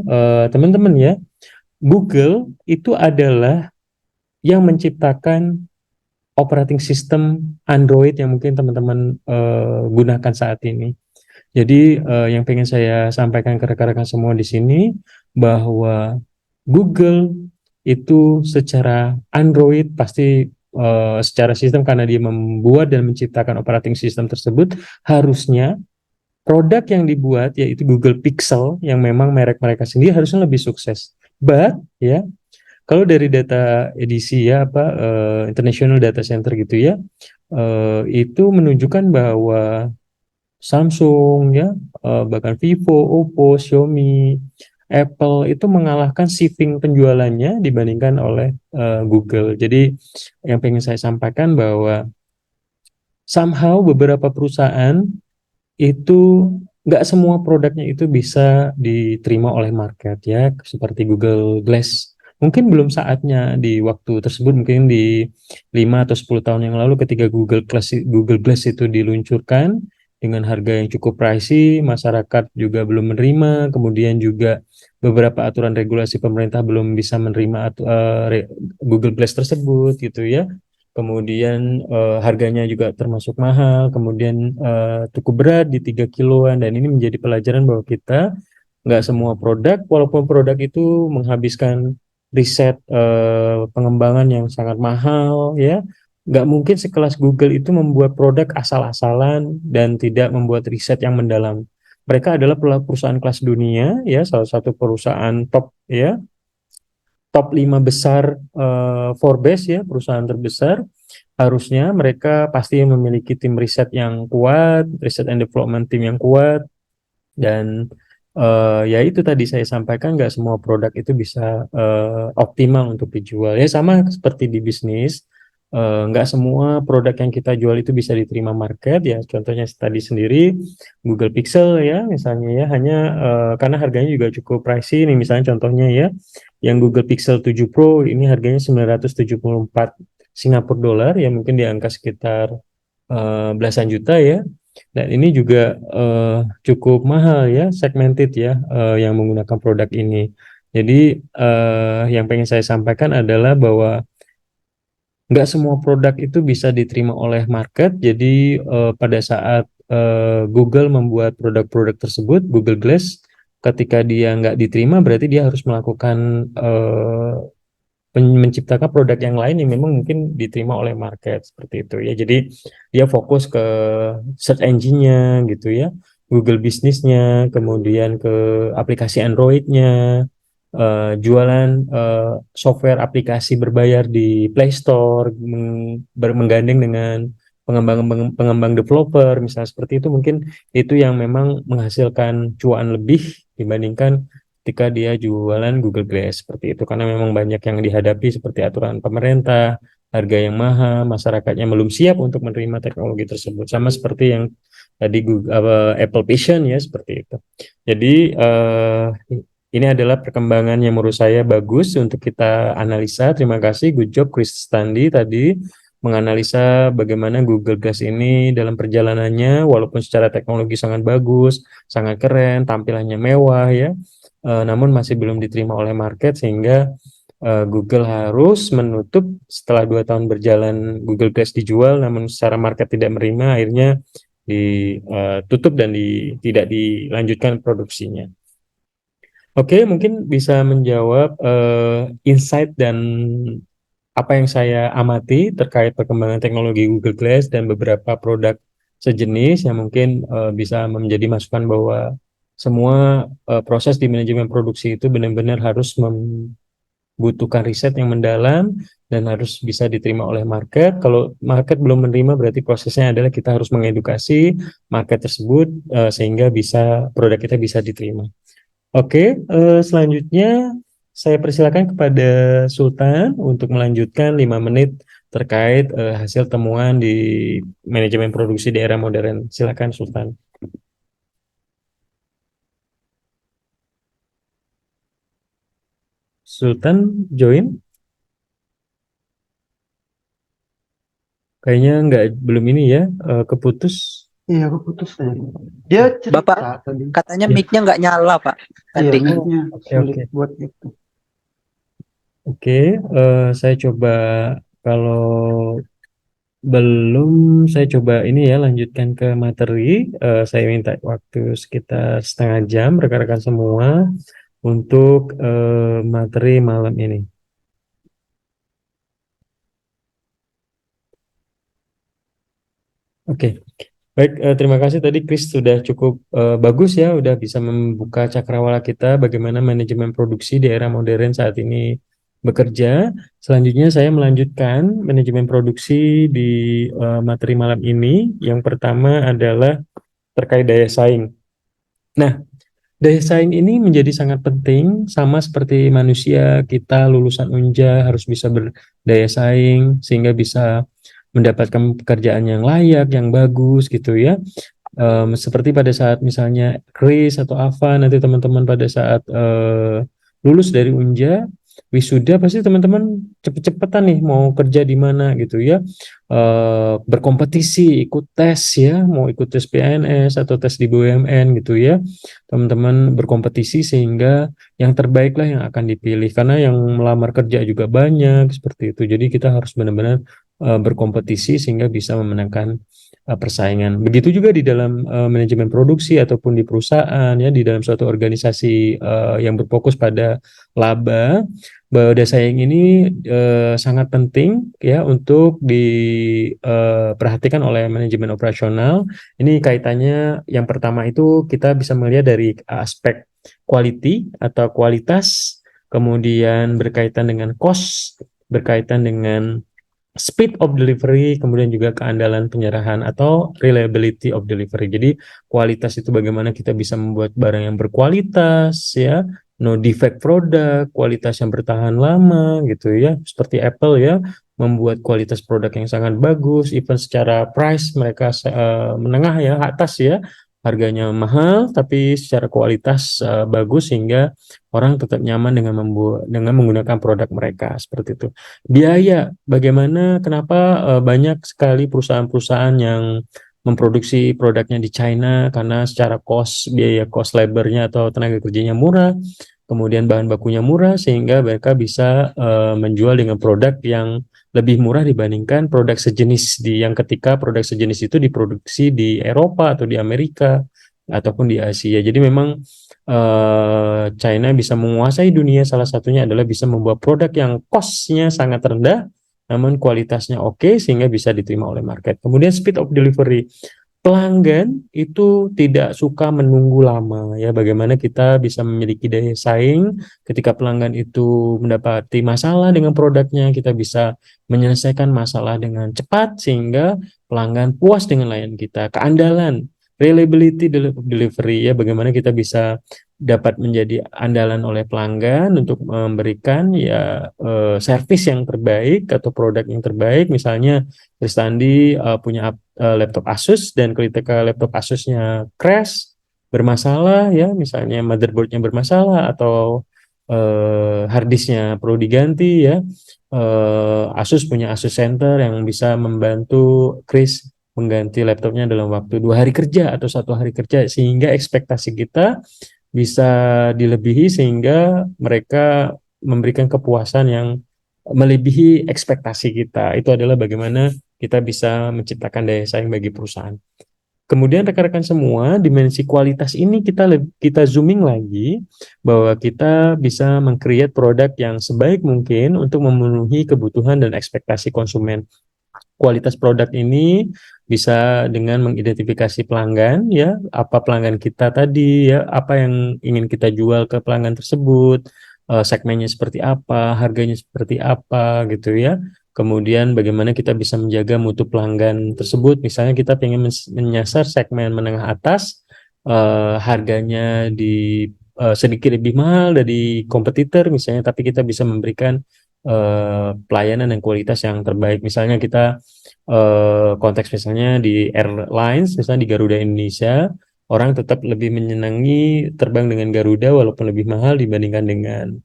teman-teman ya, Google itu adalah yang menciptakan operating system Android yang mungkin teman-teman gunakan saat ini. Jadi yang pengen saya sampaikan ke rekan-rekan semua di sini bahwa Google itu secara Android pasti secara sistem karena dia membuat dan menciptakan operating system tersebut harusnya produk yang dibuat yaitu Google Pixel yang memang merek mereka sendiri harusnya lebih sukses. But ya kalau dari data edisi ya International Data Center gitu ya, itu menunjukkan bahwa Samsung ya, bahkan Vivo, Oppo, Xiaomi, Apple itu mengalahkan shifting penjualannya dibandingkan oleh Google. Jadi yang pengen saya sampaikan bahwa somehow beberapa perusahaan itu nggak semua produknya itu bisa diterima oleh market ya, seperti Google Glass mungkin belum saatnya di waktu tersebut, mungkin di 5 atau 10 tahun yang lalu ketika Google Glass itu diluncurkan dengan harga yang cukup pricey, masyarakat juga belum menerima, kemudian juga beberapa aturan regulasi pemerintah belum bisa menerima Google Glass tersebut gitu ya. Kemudian harganya juga termasuk mahal, kemudian cukup berat di 3 kiloan, dan ini menjadi pelajaran bahwa kita nggak semua produk, walaupun produk itu menghabiskan riset pengembangan yang sangat mahal ya, nggak mungkin sekelas Google itu membuat produk asal-asalan dan tidak membuat riset yang mendalam. Mereka adalah perusahaan kelas dunia ya, salah satu perusahaan top ya, top 5 besar Forbes ya, perusahaan terbesar. Harusnya mereka pasti memiliki tim riset yang kuat, riset and development tim yang kuat, dan ya itu tadi saya sampaikan, nggak semua produk itu bisa optimal untuk dijual. Ya sama seperti di bisnis, nggak semua produk yang kita jual itu bisa diterima market ya. Contohnya tadi sendiri Google Pixel ya, misalnya ya, hanya karena harganya juga cukup pricey nih, misalnya contohnya ya, yang Google Pixel 7 Pro ini harganya 974 Singapura dolar ya, mungkin di angka sekitar belasan juta ya. Dan ini juga cukup mahal ya, segmented ya, yang menggunakan produk ini. Jadi yang pengen saya sampaikan adalah bahwa nggak semua produk itu bisa diterima oleh market. Jadi pada saat Google membuat produk-produk tersebut, Google Glass, ketika dia nggak diterima, berarti dia harus melakukan menciptakan produk yang lain yang memang mungkin diterima oleh market seperti itu ya. Jadi dia fokus ke search engine-nya gitu ya, Google bisnisnya, kemudian ke aplikasi Android-nya, jualan software aplikasi berbayar di Play Store, menggandeng dengan pengembang developer misalnya seperti itu, mungkin itu yang memang menghasilkan cuan lebih dibandingkan ketika dia jualan Google Glass seperti itu, karena memang banyak yang dihadapi seperti aturan pemerintah, harga yang mahal, masyarakatnya belum siap untuk menerima teknologi tersebut, sama seperti yang tadi Apple Vision ya seperti itu. Jadi ini adalah perkembangan yang menurut saya bagus untuk kita analisa. Terima kasih, good job Chris Standi tadi menganalisa bagaimana Google Glass ini dalam perjalanannya, walaupun secara teknologi sangat bagus, sangat keren, tampilannya mewah ya, namun masih belum diterima oleh market, sehingga Google harus menutup setelah 2 tahun berjalan Google Glass dijual, namun secara market tidak menerima, akhirnya ditutup dan tidak dilanjutkan produksinya. Oke, mungkin bisa menjawab insight dan apa yang saya amati terkait perkembangan teknologi Google Glass dan beberapa produk sejenis yang mungkin bisa menjadi masukan bahwa semua proses di manajemen produksi itu benar-benar harus membutuhkan riset yang mendalam dan harus bisa diterima oleh market. Kalau market belum menerima, berarti prosesnya adalah kita harus mengedukasi market tersebut sehingga produk kita bisa diterima. Oke, selanjutnya saya persilakan kepada Sultan untuk melanjutkan 5 menit terkait hasil temuan di manajemen produksi di era modern. Silakan Sultan. Sultan join? Kayaknya belum ini ya, keputus. Iya, aku putus tadi. Dia cerita Bapak, tadi. katanya Ya. mic-nya nggak nyala, Pak. Iya, Tadi. mic-nya Oke, sulit oke. buat itu. Oke, saya coba, kalau belum, saya coba ini ya, lanjutkan ke materi. Saya minta waktu sekitar setengah jam rekan-rekan semua untuk materi malam ini. Oke, baik. Terima kasih tadi Chris sudah cukup bagus ya, udah bisa membuka cakrawala kita bagaimana manajemen produksi di era modern saat ini bekerja. Selanjutnya saya melanjutkan manajemen produksi di materi malam ini. Yang pertama adalah terkait daya saing. Nah, daya saing ini menjadi sangat penting, sama seperti manusia, kita lulusan Unja harus bisa berdaya saing sehingga bisa mendapatkan pekerjaan yang layak, yang bagus gitu ya. Seperti pada saat misalnya Chris atau Ava, nanti teman-teman pada saat lulus dari Unja, wisuda pasti teman-teman cepet-cepetan nih mau kerja di mana gitu ya. Berkompetisi, ikut tes ya, mau ikut tes PNS atau tes di BUMN gitu ya. Teman-teman berkompetisi sehingga yang terbaik lah yang akan dipilih karena yang melamar kerja juga banyak seperti itu. Jadi kita harus benar-benar berkompetisi sehingga bisa memenangkan persaingan. Begitu juga di dalam manajemen produksi ataupun di perusahaan ya, di dalam suatu organisasi yang berfokus pada laba, bahwa daya saing ini sangat penting ya untuk diperhatikan oleh manajemen operasional. Ini kaitannya yang pertama itu kita bisa melihat dari aspek quality atau kualitas, kemudian berkaitan dengan cost, berkaitan dengan speed of delivery, kemudian juga keandalan penyerahan atau reliability of delivery. Jadi kualitas itu bagaimana kita bisa membuat barang yang berkualitas ya, no defect produk, kualitas yang bertahan lama gitu ya. Seperti Apple ya, membuat kualitas produk yang sangat bagus, even secara price mereka menengah ya, atas ya. Harganya mahal tapi secara kualitas bagus sehingga orang tetap nyaman dengan menggunakan produk mereka seperti itu. Biaya, bagaimana, kenapa banyak sekali perusahaan-perusahaan yang memproduksi produknya di China karena secara biaya cost labornya atau tenaga kerjanya murah, kemudian bahan bakunya murah sehingga mereka bisa menjual dengan produk yang lebih murah dibandingkan produk sejenis yang ketika produk sejenis itu diproduksi di Eropa atau di Amerika ataupun di Asia. Jadi memang China bisa menguasai dunia, salah satunya adalah bisa membuat produk yang cost-nya sangat rendah namun kualitasnya oke sehingga bisa diterima oleh market. Kemudian speed of delivery. Pelanggan itu tidak suka menunggu lama ya. Bagaimana kita bisa memiliki daya saing ketika pelanggan itu mendapati masalah dengan produknya, kita bisa menyelesaikan masalah dengan cepat sehingga pelanggan puas dengan layanan kita. Keandalan, reliability delivery ya, bagaimana kita bisa dapat menjadi andalan oleh pelanggan untuk memberikan ya servis yang terbaik atau produk yang terbaik. Misalnya Kristandi punya laptop Asus dan ketika laptop Asusnya crash, bermasalah ya, misalnya motherboardnya bermasalah atau harddisknya perlu diganti ya, Asus punya Asus Center yang bisa membantu Chris mengganti laptopnya dalam waktu 2 hari kerja atau 1 hari kerja sehingga ekspektasi kita bisa dilebihi sehingga mereka memberikan kepuasan yang melebihi ekspektasi kita. Itu adalah bagaimana kita bisa menciptakan daya saing bagi perusahaan. Kemudian rekan-rekan semua, dimensi kualitas ini kita zooming lagi bahwa kita bisa meng-create produk yang sebaik mungkin untuk memenuhi kebutuhan dan ekspektasi konsumen. Kualitas produk ini bisa dengan mengidentifikasi pelanggan ya, apa pelanggan kita tadi ya, apa yang ingin kita jual ke pelanggan tersebut, segmennya seperti apa, harganya seperti apa gitu ya. Kemudian bagaimana kita bisa menjaga mutu pelanggan tersebut, misalnya kita ingin menyasar segmen menengah atas, harganya sedikit lebih mahal dari kompetitor misalnya, tapi kita bisa memberikan pelayanan dan kualitas yang terbaik. Misalnya kita konteks misalnya di airlines, misalnya di Garuda Indonesia, orang tetap lebih menyenangi terbang dengan Garuda walaupun lebih mahal dibandingkan dengan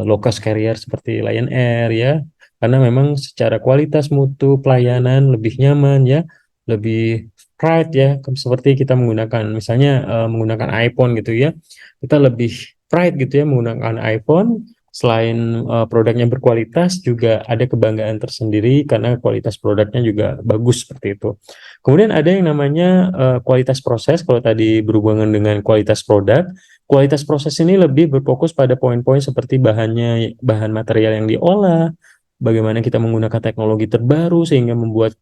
low cost carrier seperti Lion Air ya, karena memang secara kualitas mutu pelayanan lebih nyaman ya, lebih pride ya, seperti kita menggunakan misalnya menggunakan iPhone gitu ya, kita lebih pride gitu ya menggunakan iPhone. Selain produknya berkualitas, juga ada kebanggaan tersendiri karena kualitas produknya juga bagus seperti itu. Kemudian ada yang namanya kualitas proses. Kalau tadi berhubungan dengan kualitas produk, kualitas proses ini lebih berfokus pada poin-poin seperti bahan material yang diolah, bagaimana kita menggunakan teknologi terbaru sehingga membuat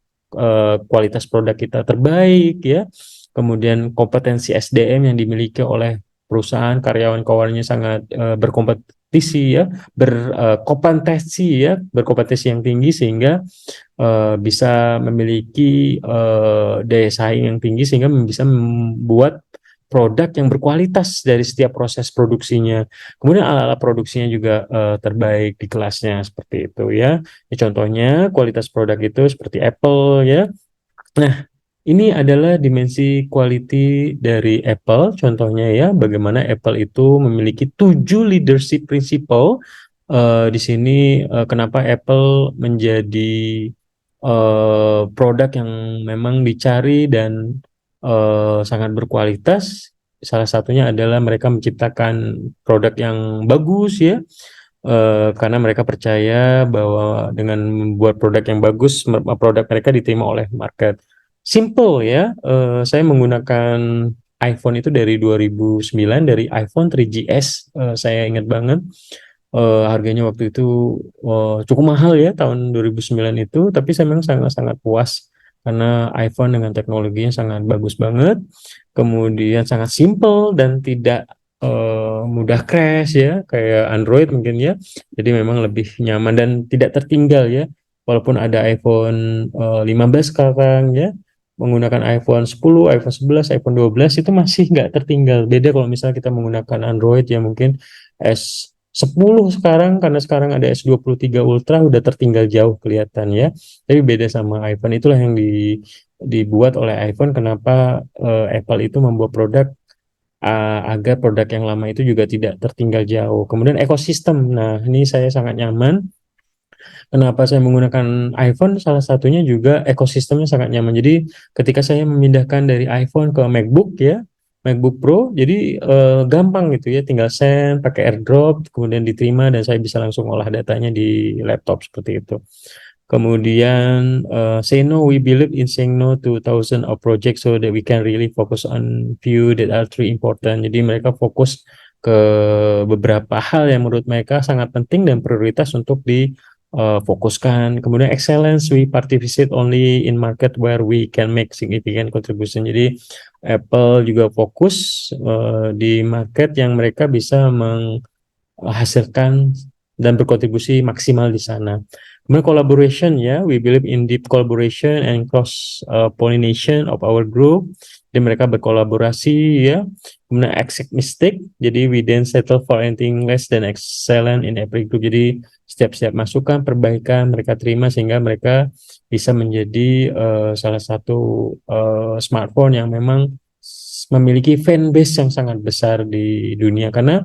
kualitas produk kita terbaik ya. Kemudian kompetensi SDM yang dimiliki oleh perusahaan, karyawan-karyawannya sangat berkompetisi ya, berkompetensi yang tinggi sehingga bisa memiliki daya saing yang tinggi sehingga bisa membuat produk yang berkualitas dari setiap proses produksinya. Kemudian alat-alat produksinya juga terbaik di kelasnya seperti itu ya. Ini contohnya kualitas produk itu seperti Apple ya. Nah, Ini adalah dimensi quality dari Apple, contohnya ya, bagaimana Apple itu memiliki 7 leadership principle. Di sini kenapa Apple menjadi produk yang memang dicari dan sangat berkualitas. Salah satunya adalah mereka menciptakan produk yang bagus ya, karena mereka percaya bahwa dengan membuat produk yang bagus, produk mereka diterima oleh market. Simple ya, saya menggunakan iPhone itu dari 2009, dari iPhone 3GS, saya ingat banget. Harganya waktu itu cukup mahal ya tahun 2009 itu, tapi saya memang sangat-sangat puas karena iPhone dengan teknologinya sangat bagus banget, kemudian sangat simple dan tidak mudah crash ya, kayak Android mungkin ya. Jadi memang lebih nyaman dan tidak tertinggal ya. Walaupun ada iPhone 15 sekarang ya, menggunakan iPhone 10, iPhone 11, iPhone 12 itu masih nggak tertinggal. Beda kalau misalnya kita menggunakan Android ya, mungkin S10 sekarang, karena sekarang ada S23 Ultra udah tertinggal jauh kelihatan ya. Tapi beda sama iPhone, itulah yang dibuat oleh iPhone. Kenapa Apple itu membuat produk agar produk yang lama itu juga tidak tertinggal jauh. Kemudian ekosistem. Nah, ini saya sangat nyaman. Kenapa saya menggunakan iPhone? Salah satunya juga ekosistemnya sangat nyaman. Jadi ketika saya memindahkan dari iPhone ke MacBook ya, MacBook Pro, jadi gampang gitu ya, tinggal send pakai AirDrop, kemudian diterima dan saya bisa langsung olah datanya di laptop seperti itu. Kemudian say no, we believe in saying no to thousands of projects so that we can really focus on few that are truly important. Jadi mereka fokus ke beberapa hal yang menurut mereka sangat penting dan prioritas untuk difokuskan. Kemudian excellence, we participate only in market where we can make significant contribution. Jadi Apple juga fokus di market yang mereka bisa menghasilkan dan berkontribusi maksimal di sana. Kemudian collaboration ya, we believe in deep collaboration and cross pollination of our group. Jadi mereka berkolaborasi ya. Kemudian accept mistake, jadi we then settle for anything less than excellent in every group. Jadi setiap masukan, perbaikan mereka terima sehingga mereka bisa menjadi salah satu smartphone yang memang memiliki fanbase yang sangat besar di dunia, karena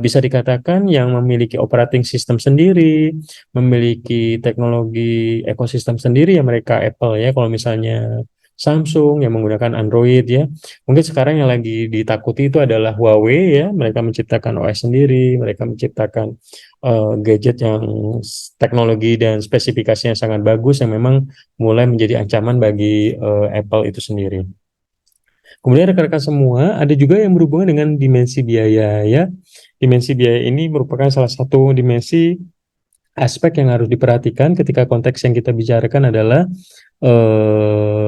bisa dikatakan yang memiliki operating system sendiri, memiliki teknologi ekosistem sendiri ya mereka Apple ya. Kalau misalnya Samsung yang menggunakan Android ya, mungkin sekarang yang lagi ditakuti itu adalah Huawei ya, mereka menciptakan OS sendiri, mereka menciptakan gadget yang teknologi dan spesifikasinya sangat bagus yang memang mulai menjadi ancaman bagi Apple itu sendiri. Kemudian rekan-rekan semua, ada juga yang berhubungan dengan dimensi biaya ya. Dimensi biaya ini merupakan salah satu dimensi aspek yang harus diperhatikan ketika konteks yang kita bicarakan adalah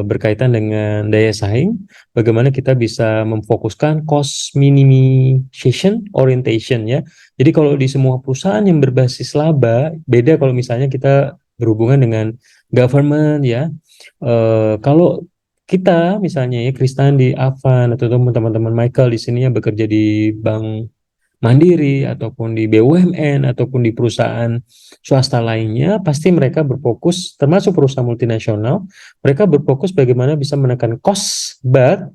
berkaitan dengan daya saing. Bagaimana kita bisa memfokuskan cost minimization orientation ya. Jadi kalau di semua perusahaan yang berbasis laba, beda kalau misalnya kita berhubungan dengan government ya. Kalau kita misalnya ya, Kristan di Avan atau teman-teman Michael di sini yang bekerja di Bank Mandiri ataupun di BUMN ataupun di perusahaan swasta lainnya, pasti mereka berfokus, termasuk perusahaan multinasional, mereka berfokus bagaimana bisa menekan cost but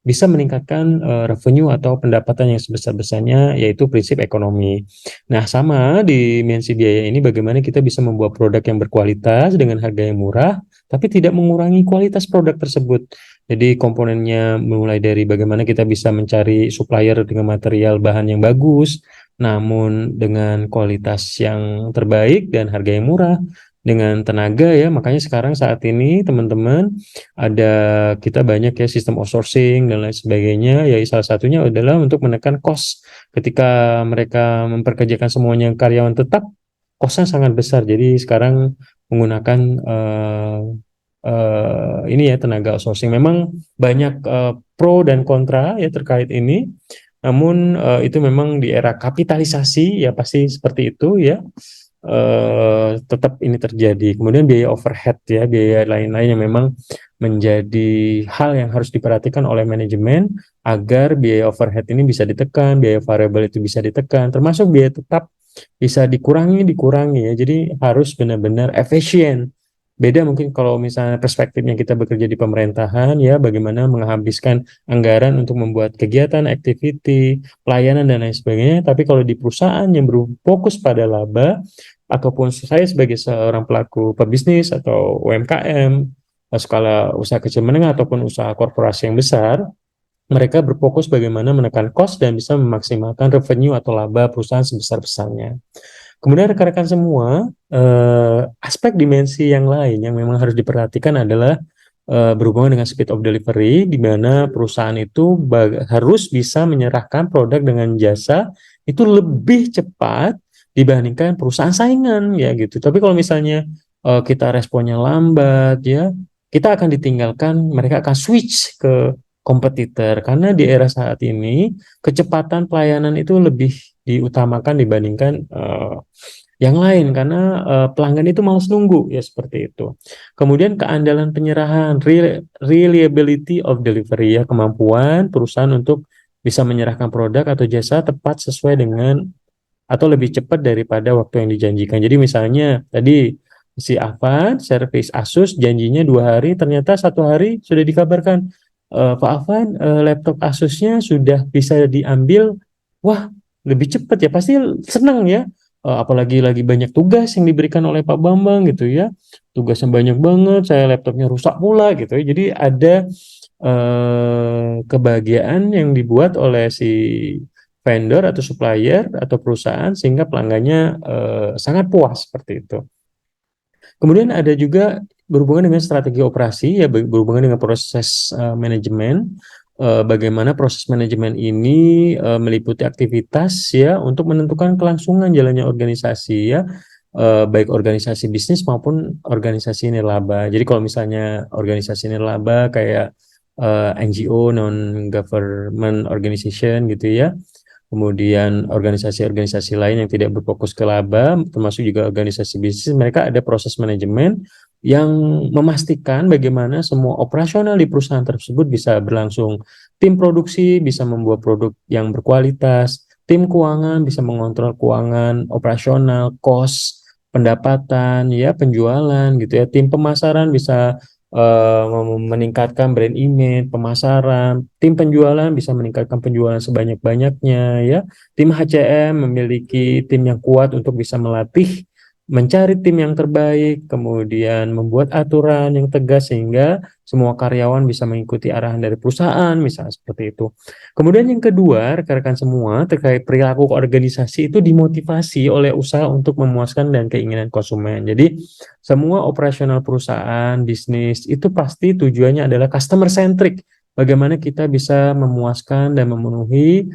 bisa meningkatkan revenue atau pendapatan yang sebesar-besarnya, yaitu prinsip ekonomi. Nah, sama di dimensi biaya ini bagaimana kita bisa membuat produk yang berkualitas dengan harga yang murah, tapi tidak mengurangi kualitas produk tersebut. Jadi komponennya mulai dari bagaimana kita bisa mencari supplier dengan material bahan yang bagus, namun dengan kualitas yang terbaik dan harga yang murah, dengan tenaga ya. Makanya sekarang saat ini teman-teman ada kita banyak ya sistem outsourcing dan lain sebagainya, ya salah satunya adalah untuk menekan cost. Ketika mereka memperkerjakan semuanya karyawan tetap, costnya sangat besar. Jadi sekarang menggunakan ini ya tenaga outsourcing. Memang banyak pro dan kontra ya terkait ini. Namun itu memang di era kapitalisasi ya pasti seperti itu ya. Tetap ini terjadi. Kemudian biaya overhead ya, biaya lain-lain yang memang menjadi hal yang harus diperhatikan oleh manajemen agar biaya overhead ini bisa ditekan, biaya variabel itu bisa ditekan, termasuk biaya tetap bisa dikurangi ya. Jadi harus benar-benar efisien Beda mungkin kalau misalnya perspektifnya kita bekerja di pemerintahan ya, bagaimana menghabiskan anggaran untuk membuat kegiatan, activity, pelayanan dan lain sebagainya. Tapi kalau di perusahaan yang berfokus pada laba, ataupun saya sebagai seorang pelaku pebisnis atau UMKM, skala usaha kecil menengah ataupun usaha korporasi yang besar, mereka berfokus bagaimana menekan cost dan bisa memaksimalkan revenue atau laba perusahaan sebesar-besarnya. Kemudian rekan-rekan semua, aspek dimensi yang lain yang memang harus diperhatikan adalah berhubungan dengan speed of delivery, di mana perusahaan itu harus bisa menyerahkan produk dengan jasa itu lebih cepat dibandingkan perusahaan saingan ya gitu. Tapi kalau misalnya kita responnya lambat ya, kita akan ditinggalkan, mereka akan switch ke kompetitor karena di era saat ini kecepatan pelayanan itu lebih diutamakan dibandingkan yang lain karena pelanggan itu malas nunggu ya seperti itu. Kemudian keandalan penyerahan, reliability of delivery ya, kemampuan perusahaan untuk bisa menyerahkan produk atau jasa tepat sesuai dengan atau lebih cepat daripada waktu yang dijanjikan. Jadi misalnya tadi si Afan servis Asus janjinya 2 hari, ternyata 1 hari sudah dikabarkan, Pak Afan laptop Asusnya sudah bisa diambil. Wah, lebih cepat ya, pasti senang ya. Apalagi lagi banyak tugas yang diberikan oleh Pak Bambang gitu ya, tugasnya banyak banget, saya laptopnya rusak pula gitu ya. Jadi ada kebahagiaan yang dibuat oleh si vendor atau supplier atau perusahaan sehingga pelanggannya sangat puas seperti itu. Kemudian ada juga berhubungan dengan strategi operasi ya, berhubungan dengan proses manajemen. Bagaimana proses manajemen ini meliputi aktivitas ya untuk menentukan kelangsungan jalannya organisasi ya, baik organisasi bisnis maupun organisasi nirlaba. Jadi kalau misalnya organisasi nirlaba kayak NGO, non government organization gitu ya, kemudian organisasi-organisasi lain yang tidak berfokus ke laba, termasuk juga organisasi bisnis, mereka ada proses manajemen yang memastikan bagaimana semua operasional di perusahaan tersebut bisa berlangsung. Tim produksi bisa membuat produk yang berkualitas, tim keuangan bisa mengontrol keuangan, operasional, cost, pendapatan, ya penjualan gitu ya. Tim pemasaran bisa meningkatkan brand image, pemasaran, tim penjualan bisa meningkatkan penjualan sebanyak-banyaknya ya. Tim HCM memiliki tim yang kuat untuk bisa melatih, mencari tim yang terbaik, kemudian membuat aturan yang tegas sehingga semua karyawan bisa mengikuti arahan dari perusahaan, misalnya seperti itu. Kemudian yang kedua, rekan-rekan semua terkait perilaku organisasi itu dimotivasi oleh usaha untuk memuaskan dan keinginan konsumen. Jadi semua operasional perusahaan, bisnis, itu pasti tujuannya adalah customer centric. Bagaimana kita bisa memuaskan dan memenuhi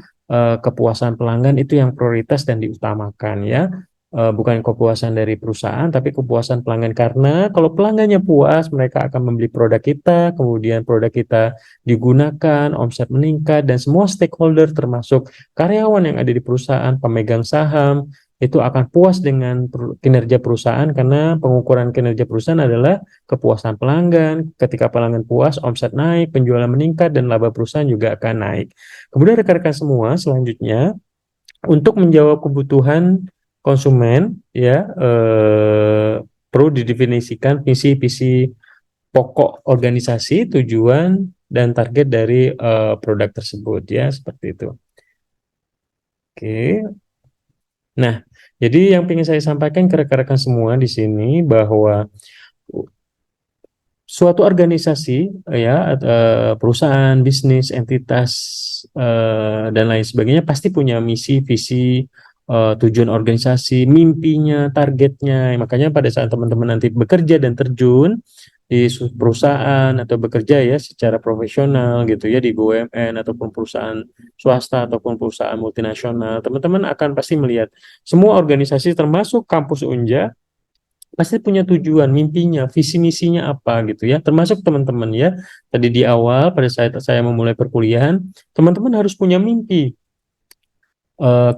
kepuasan pelanggan itu yang prioritas dan diutamakan ya. Bukan kepuasan dari perusahaan, tapi kepuasan pelanggan. Karena kalau pelanggannya puas, mereka akan membeli produk kita, kemudian produk kita digunakan, omset meningkat, dan semua stakeholder termasuk karyawan yang ada di perusahaan, pemegang saham, itu akan puas dengan kinerja perusahaan karena pengukuran kinerja perusahaan adalah kepuasan pelanggan. Ketika pelanggan puas, omset naik, penjualan meningkat, dan laba perusahaan juga akan naik. Kemudian rekan-rekan semua, selanjutnya untuk menjawab kebutuhan konsumen ya, perlu didefinisikan visi-visi pokok organisasi, tujuan dan target dari produk tersebut ya, seperti itu. Oke. Nah, jadi yang ingin saya sampaikan ke rekan-rekan semua di sini bahwa suatu organisasi ya, perusahaan, bisnis, entitas dan lain sebagainya pasti punya misi, visi, tujuan organisasi, mimpinya, targetnya. Makanya pada saat teman-teman nanti bekerja dan terjun di perusahaan atau bekerja ya secara profesional gitu ya di BUMN ataupun perusahaan swasta ataupun perusahaan multinasional, teman-teman akan pasti melihat semua organisasi termasuk kampus Unja pasti punya tujuan, mimpinya, visi misinya apa gitu ya. Termasuk teman-teman ya. Tadi di awal pada saat saya memulai perkuliahan, teman-teman harus punya mimpi.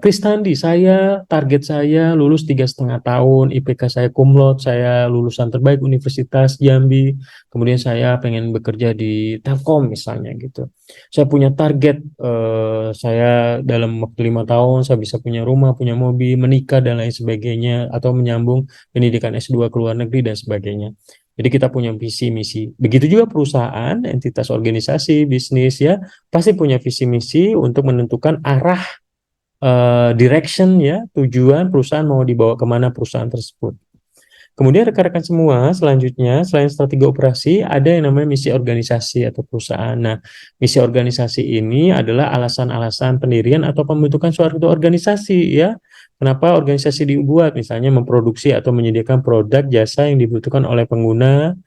Kristandi, saya target saya lulus 3,5 tahun, IPK saya cum laude, saya lulusan terbaik Universitas Jambi, kemudian saya pengen bekerja di Telkom misalnya gitu. Saya punya target, saya dalam waktu 5 tahun saya bisa punya rumah, punya mobil, menikah dan lain sebagainya, atau menyambung pendidikan S2 ke luar negeri dan sebagainya. Jadi kita punya visi misi. Begitu juga perusahaan, entitas organisasi, bisnis ya, pasti punya visi misi untuk menentukan arah direction ya, tujuan perusahaan mau dibawa kemana perusahaan tersebut. Kemudian rekan-rekan semua, selanjutnya selain strategi operasi, ada yang namanya misi organisasi atau perusahaan. Nah, misi organisasi ini adalah alasan-alasan pendirian atau pembentukan suatu organisasi ya. Kenapa organisasi dibuat? Misalnya memproduksi atau menyediakan produk jasa yang dibutuhkan oleh pengguna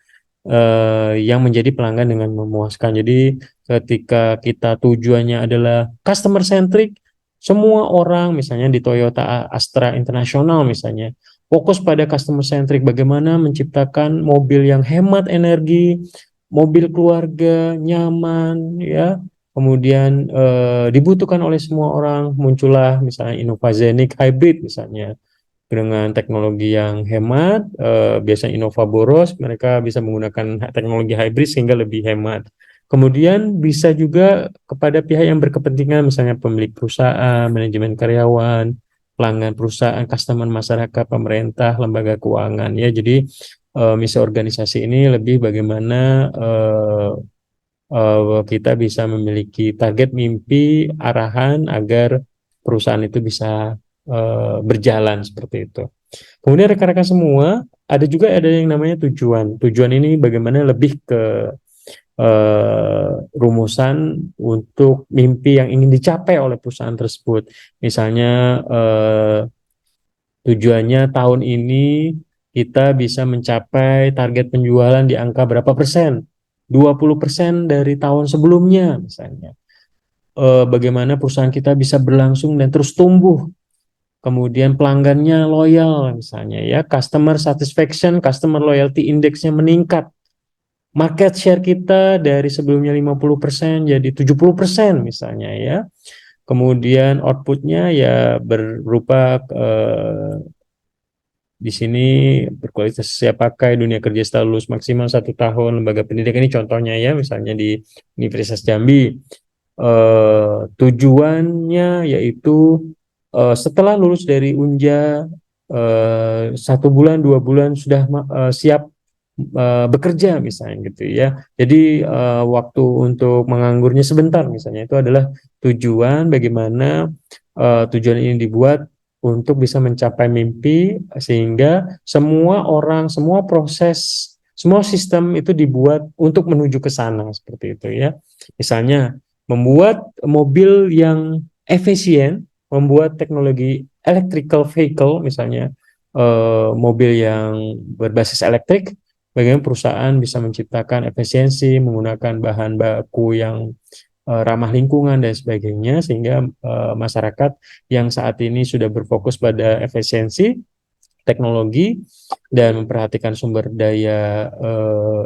yang menjadi pelanggan dengan memuaskan. Jadi ketika kita tujuannya adalah customer centric, semua orang misalnya di Toyota Astra International misalnya fokus pada customer centric, bagaimana menciptakan mobil yang hemat energi, mobil keluarga nyaman ya. Kemudian dibutuhkan oleh semua orang, muncullah misalnya Innovazenik Hybrid misalnya dengan teknologi yang hemat, biasanya Innova boros, mereka bisa menggunakan teknologi hybrid sehingga lebih hemat. Kemudian bisa juga kepada pihak yang berkepentingan, misalnya pemilik perusahaan, manajemen karyawan, pelanggan perusahaan, customer masyarakat, pemerintah, lembaga keuangan. Ya, jadi misi organisasi ini lebih bagaimana kita bisa memiliki target, mimpi, arahan agar perusahaan itu bisa berjalan seperti itu. Kemudian rekan-rekan semua, ada yang namanya tujuan. Tujuan ini bagaimana lebih ke rumusan untuk mimpi yang ingin dicapai oleh perusahaan tersebut. Misalnya tujuannya tahun ini kita bisa mencapai target penjualan di angka berapa persen? 20% dari tahun sebelumnya misalnya. Bagaimana perusahaan kita bisa berlangsung dan terus tumbuh. Kemudian pelanggannya loyal misalnya ya, customer satisfaction, customer loyalty indexnya meningkat. Market share kita dari sebelumnya 50% jadi 70% misalnya ya. Kemudian outputnya ya berupa di sini berkualitas siap pakai, dunia kerja setelah lulus maksimal 1 tahun, lembaga pendidikan ini contohnya ya, misalnya di Universitas Jambi. Tujuannya yaitu setelah lulus dari Unja 1 bulan 2 bulan sudah siap bekerja misalnya gitu ya. Jadi waktu untuk menganggurnya sebentar misalnya, itu adalah tujuan bagaimana tujuan ini dibuat untuk bisa mencapai mimpi, sehingga semua orang, semua proses, semua sistem itu dibuat untuk menuju ke sana seperti itu ya. Misalnya membuat mobil yang efisien, membuat teknologi electrical vehicle misalnya, mobil yang berbasis elektrik, bagaimana perusahaan bisa menciptakan efisiensi menggunakan bahan baku yang ramah lingkungan dan sebagainya, sehingga masyarakat yang saat ini sudah berfokus pada efisiensi teknologi dan memperhatikan sumber daya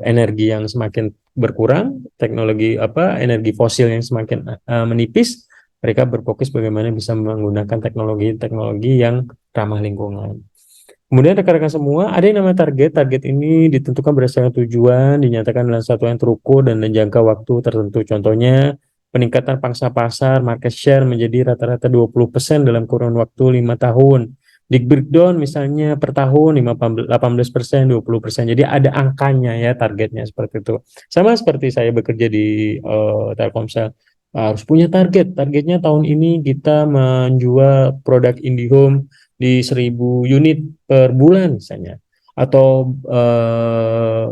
energi yang semakin berkurang, teknologi energi fosil yang semakin menipis, mereka berfokus bagaimana bisa menggunakan teknologi-teknologi yang ramah lingkungan. Kemudian rekan-rekan semua, ada yang namanya target. Target ini ditentukan berdasarkan tujuan, dinyatakan dalam satuan yang terukur dan jangka waktu tertentu. Contohnya, peningkatan pangsa pasar, market share menjadi rata-rata 20% dalam kurun waktu 5 tahun. Di breakdown misalnya per tahun 18%, 20%. Jadi ada angkanya ya, targetnya seperti itu. Sama seperti saya bekerja di Telkomsel. Harus punya target. Targetnya tahun ini kita menjual produk IndiHome di 1.000 unit per bulan misalnya, atau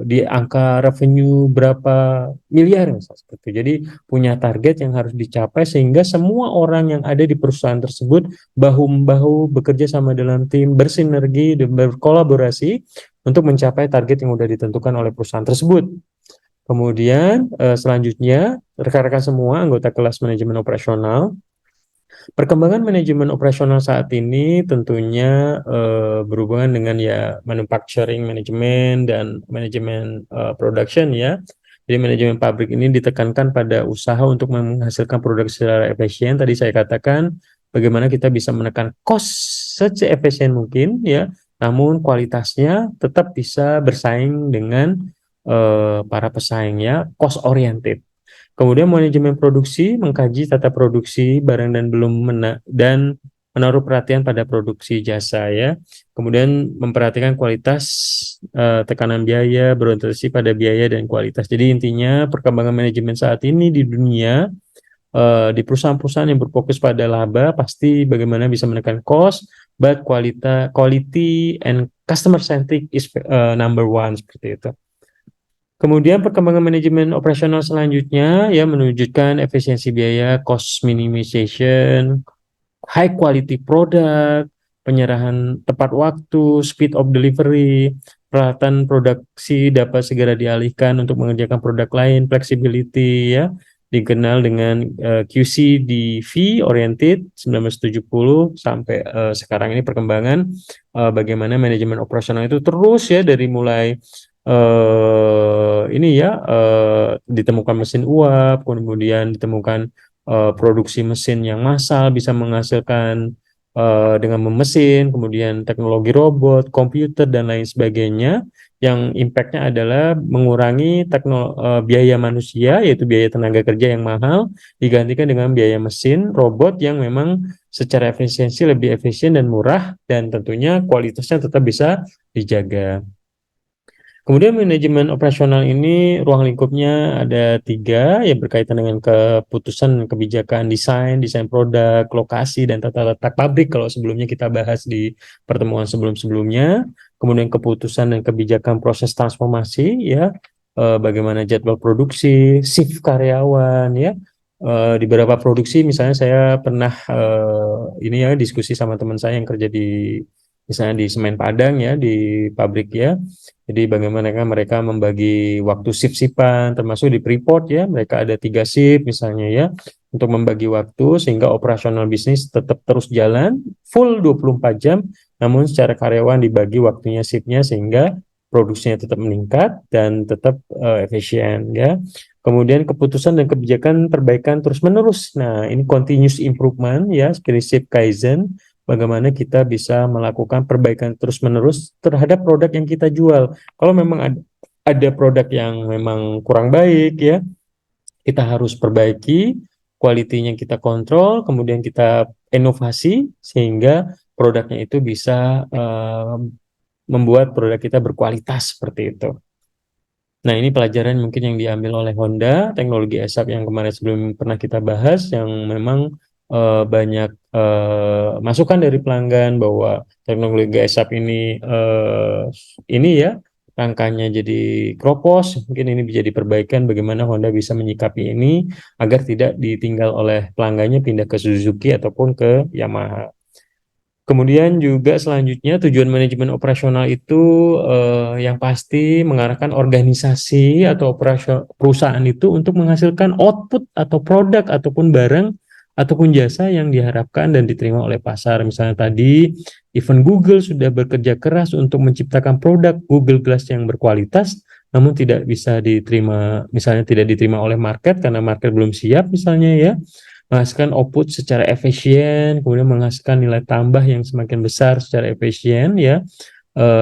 di angka revenue berapa miliar misalnya seperti itu. Jadi punya target yang harus dicapai sehingga semua orang yang ada di perusahaan tersebut bahu-membahu bekerja sama dalam tim, bersinergi dan berkolaborasi untuk mencapai target yang sudah ditentukan oleh perusahaan tersebut. Kemudian selanjutnya rekan-rekan semua anggota kelas manajemen operasional, perkembangan manajemen operasional saat ini tentunya berhubungan dengan ya manufacturing management dan manajemen production ya. Jadi manajemen pabrik ini ditekankan pada usaha untuk menghasilkan produk secara efisien. Tadi saya katakan bagaimana kita bisa menekan cost seefisien mungkin ya, namun kualitasnya tetap bisa bersaing dengan para pesaingnya, cost oriented. Kemudian manajemen produksi mengkaji tata produksi barang dan menaruh perhatian pada produksi jasa ya. Kemudian memperhatikan kualitas, tekanan biaya, berorientasi pada biaya dan kualitas. Jadi intinya perkembangan manajemen saat ini di dunia, di perusahaan-perusahaan yang berfokus pada laba pasti bagaimana bisa menekan cost, but quality and customer centric is number one, seperti itu. Kemudian perkembangan manajemen operasional selanjutnya ya menunjukkan efisiensi biaya, cost minimization, high quality product, penyerahan tepat waktu, speed of delivery, peralatan produksi dapat segera dialihkan untuk mengerjakan produk lain, flexibility ya, dikenal dengan QCDV oriented 1970 sampai sekarang ini perkembangan bagaimana manajemen operasional itu terus ya dari mulai ini ya ditemukan mesin uap, kemudian ditemukan produksi mesin yang massal bisa menghasilkan dengan memesin, kemudian teknologi robot, komputer dan lain sebagainya yang impact-nya adalah mengurangi biaya manusia yaitu biaya tenaga kerja yang mahal digantikan dengan biaya mesin, robot yang memang secara efisiensi lebih efisien dan murah dan tentunya kualitasnya tetap bisa dijaga. Kemudian manajemen operasional ini ruang lingkupnya ada 3 yang berkaitan dengan keputusan kebijakan desain produk, lokasi, dan tata letak pabrik kalau sebelumnya kita bahas di pertemuan sebelum-sebelumnya. Kemudian keputusan dan kebijakan proses transformasi ya, bagaimana jadwal produksi, shift karyawan ya. Di beberapa produksi misalnya saya pernah ini ya diskusi sama teman saya yang kerja di misalnya di Semen Padang ya di pabrik ya. Jadi bagaimana mereka membagi waktu shift-shiftan termasuk di Freeport ya, mereka ada 3 shift misalnya ya untuk membagi waktu sehingga operasional bisnis tetap terus jalan full 24 jam namun secara karyawan dibagi waktunya shiftnya sehingga produksinya tetap meningkat dan tetap efisien ya. Kemudian keputusan dan kebijakan perbaikan terus-menerus. Nah, ini continuous improvement ya, prinsip Kaizen. Bagaimana kita bisa melakukan perbaikan terus-menerus terhadap produk yang kita jual. Kalau memang ada produk yang memang kurang baik ya, kita harus perbaiki, kualitinya kita kontrol, kemudian kita inovasi sehingga produknya itu bisa membuat produk kita berkualitas seperti itu. Nah, ini pelajaran mungkin yang diambil oleh Honda, teknologi ASAP yang kemarin sebelum pernah kita bahas, yang memang banyak masukan dari pelanggan bahwa teknologi ASAP ini ya, rangkanya jadi kropos, mungkin ini bisa diperbaikan bagaimana Honda bisa menyikapi ini agar tidak ditinggal oleh pelanggannya pindah ke Suzuki ataupun ke Yamaha. Kemudian juga selanjutnya tujuan manajemen operasional itu yang pasti mengarahkan organisasi atau perusahaan itu untuk menghasilkan output atau produk ataupun barang ataupun jasa yang diharapkan dan diterima oleh pasar. Misalnya tadi, even Google sudah bekerja keras untuk menciptakan produk Google Glass yang berkualitas, namun tidak bisa diterima, misalnya tidak diterima oleh market karena market belum siap misalnya ya. Menghasilkan output secara efisien, kemudian menghasilkan nilai tambah yang semakin besar secara efisien ya.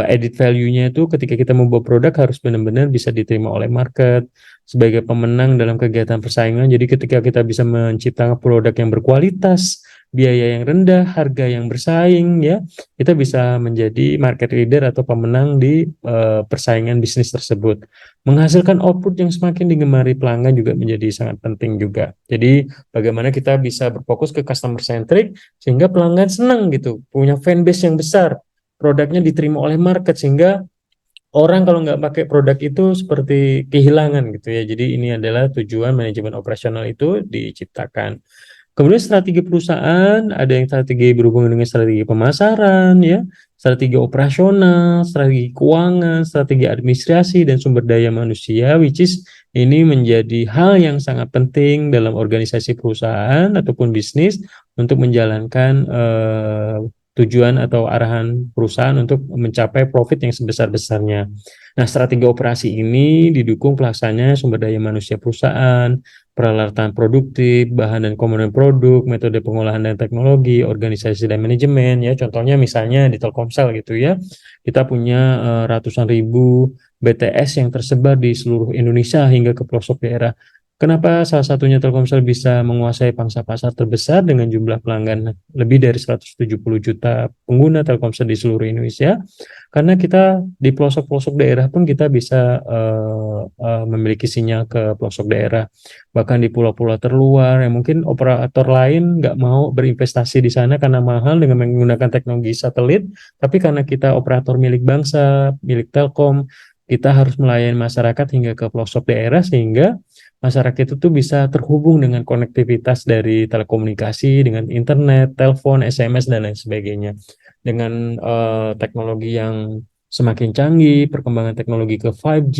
Edit value-nya itu ketika kita membuat produk harus benar-benar bisa diterima oleh market sebagai pemenang dalam kegiatan persaingan. Jadi ketika kita bisa menciptakan produk yang berkualitas, biaya yang rendah, harga yang bersaing ya, kita bisa menjadi market leader atau pemenang di persaingan bisnis tersebut. Menghasilkan output yang semakin digemari pelanggan juga menjadi sangat penting juga. Jadi bagaimana kita bisa berfokus ke customer centric sehingga pelanggan senang gitu, punya fanbase yang besar, produknya diterima oleh market sehingga orang kalau nggak pakai produk itu seperti kehilangan gitu ya. Jadi ini adalah tujuan manajemen operasional itu diciptakan. Kemudian strategi perusahaan, ada yang strategi berhubungan dengan strategi pemasaran, ya, strategi operasional, strategi keuangan, strategi administrasi, dan sumber daya manusia, which is ini menjadi hal yang sangat penting dalam organisasi perusahaan ataupun bisnis untuk menjalankan tujuan atau arahan perusahaan untuk mencapai profit yang sebesar-besarnya. Nah, strategi operasi ini didukung pelaksananya sumber daya manusia perusahaan, peralatan produktif, bahan dan komponen produk, metode pengolahan dan teknologi, organisasi dan manajemen ya. Contohnya misalnya di Telkomsel gitu ya. Kita punya ratusan ribu BTS yang tersebar di seluruh Indonesia hingga ke pelosok daerah. Kenapa salah satunya Telkomsel bisa menguasai pangsa pasar terbesar dengan jumlah pelanggan lebih dari 170 juta pengguna Telkomsel di seluruh Indonesia? Karena kita di pelosok-pelosok daerah pun kita bisa memiliki sinyal ke pelosok daerah. Bahkan di pulau-pulau terluar yang mungkin operator lain nggak mau berinvestasi di sana karena mahal dengan menggunakan teknologi satelit. Tapi karena kita operator milik bangsa, milik Telkom, kita harus melayani masyarakat hingga ke pelosok daerah sehingga masyarakat itu tuh bisa terhubung dengan konektivitas dari telekomunikasi, dengan internet, telepon, SMS, dan lain sebagainya. Dengan teknologi yang semakin canggih, perkembangan teknologi ke 5G,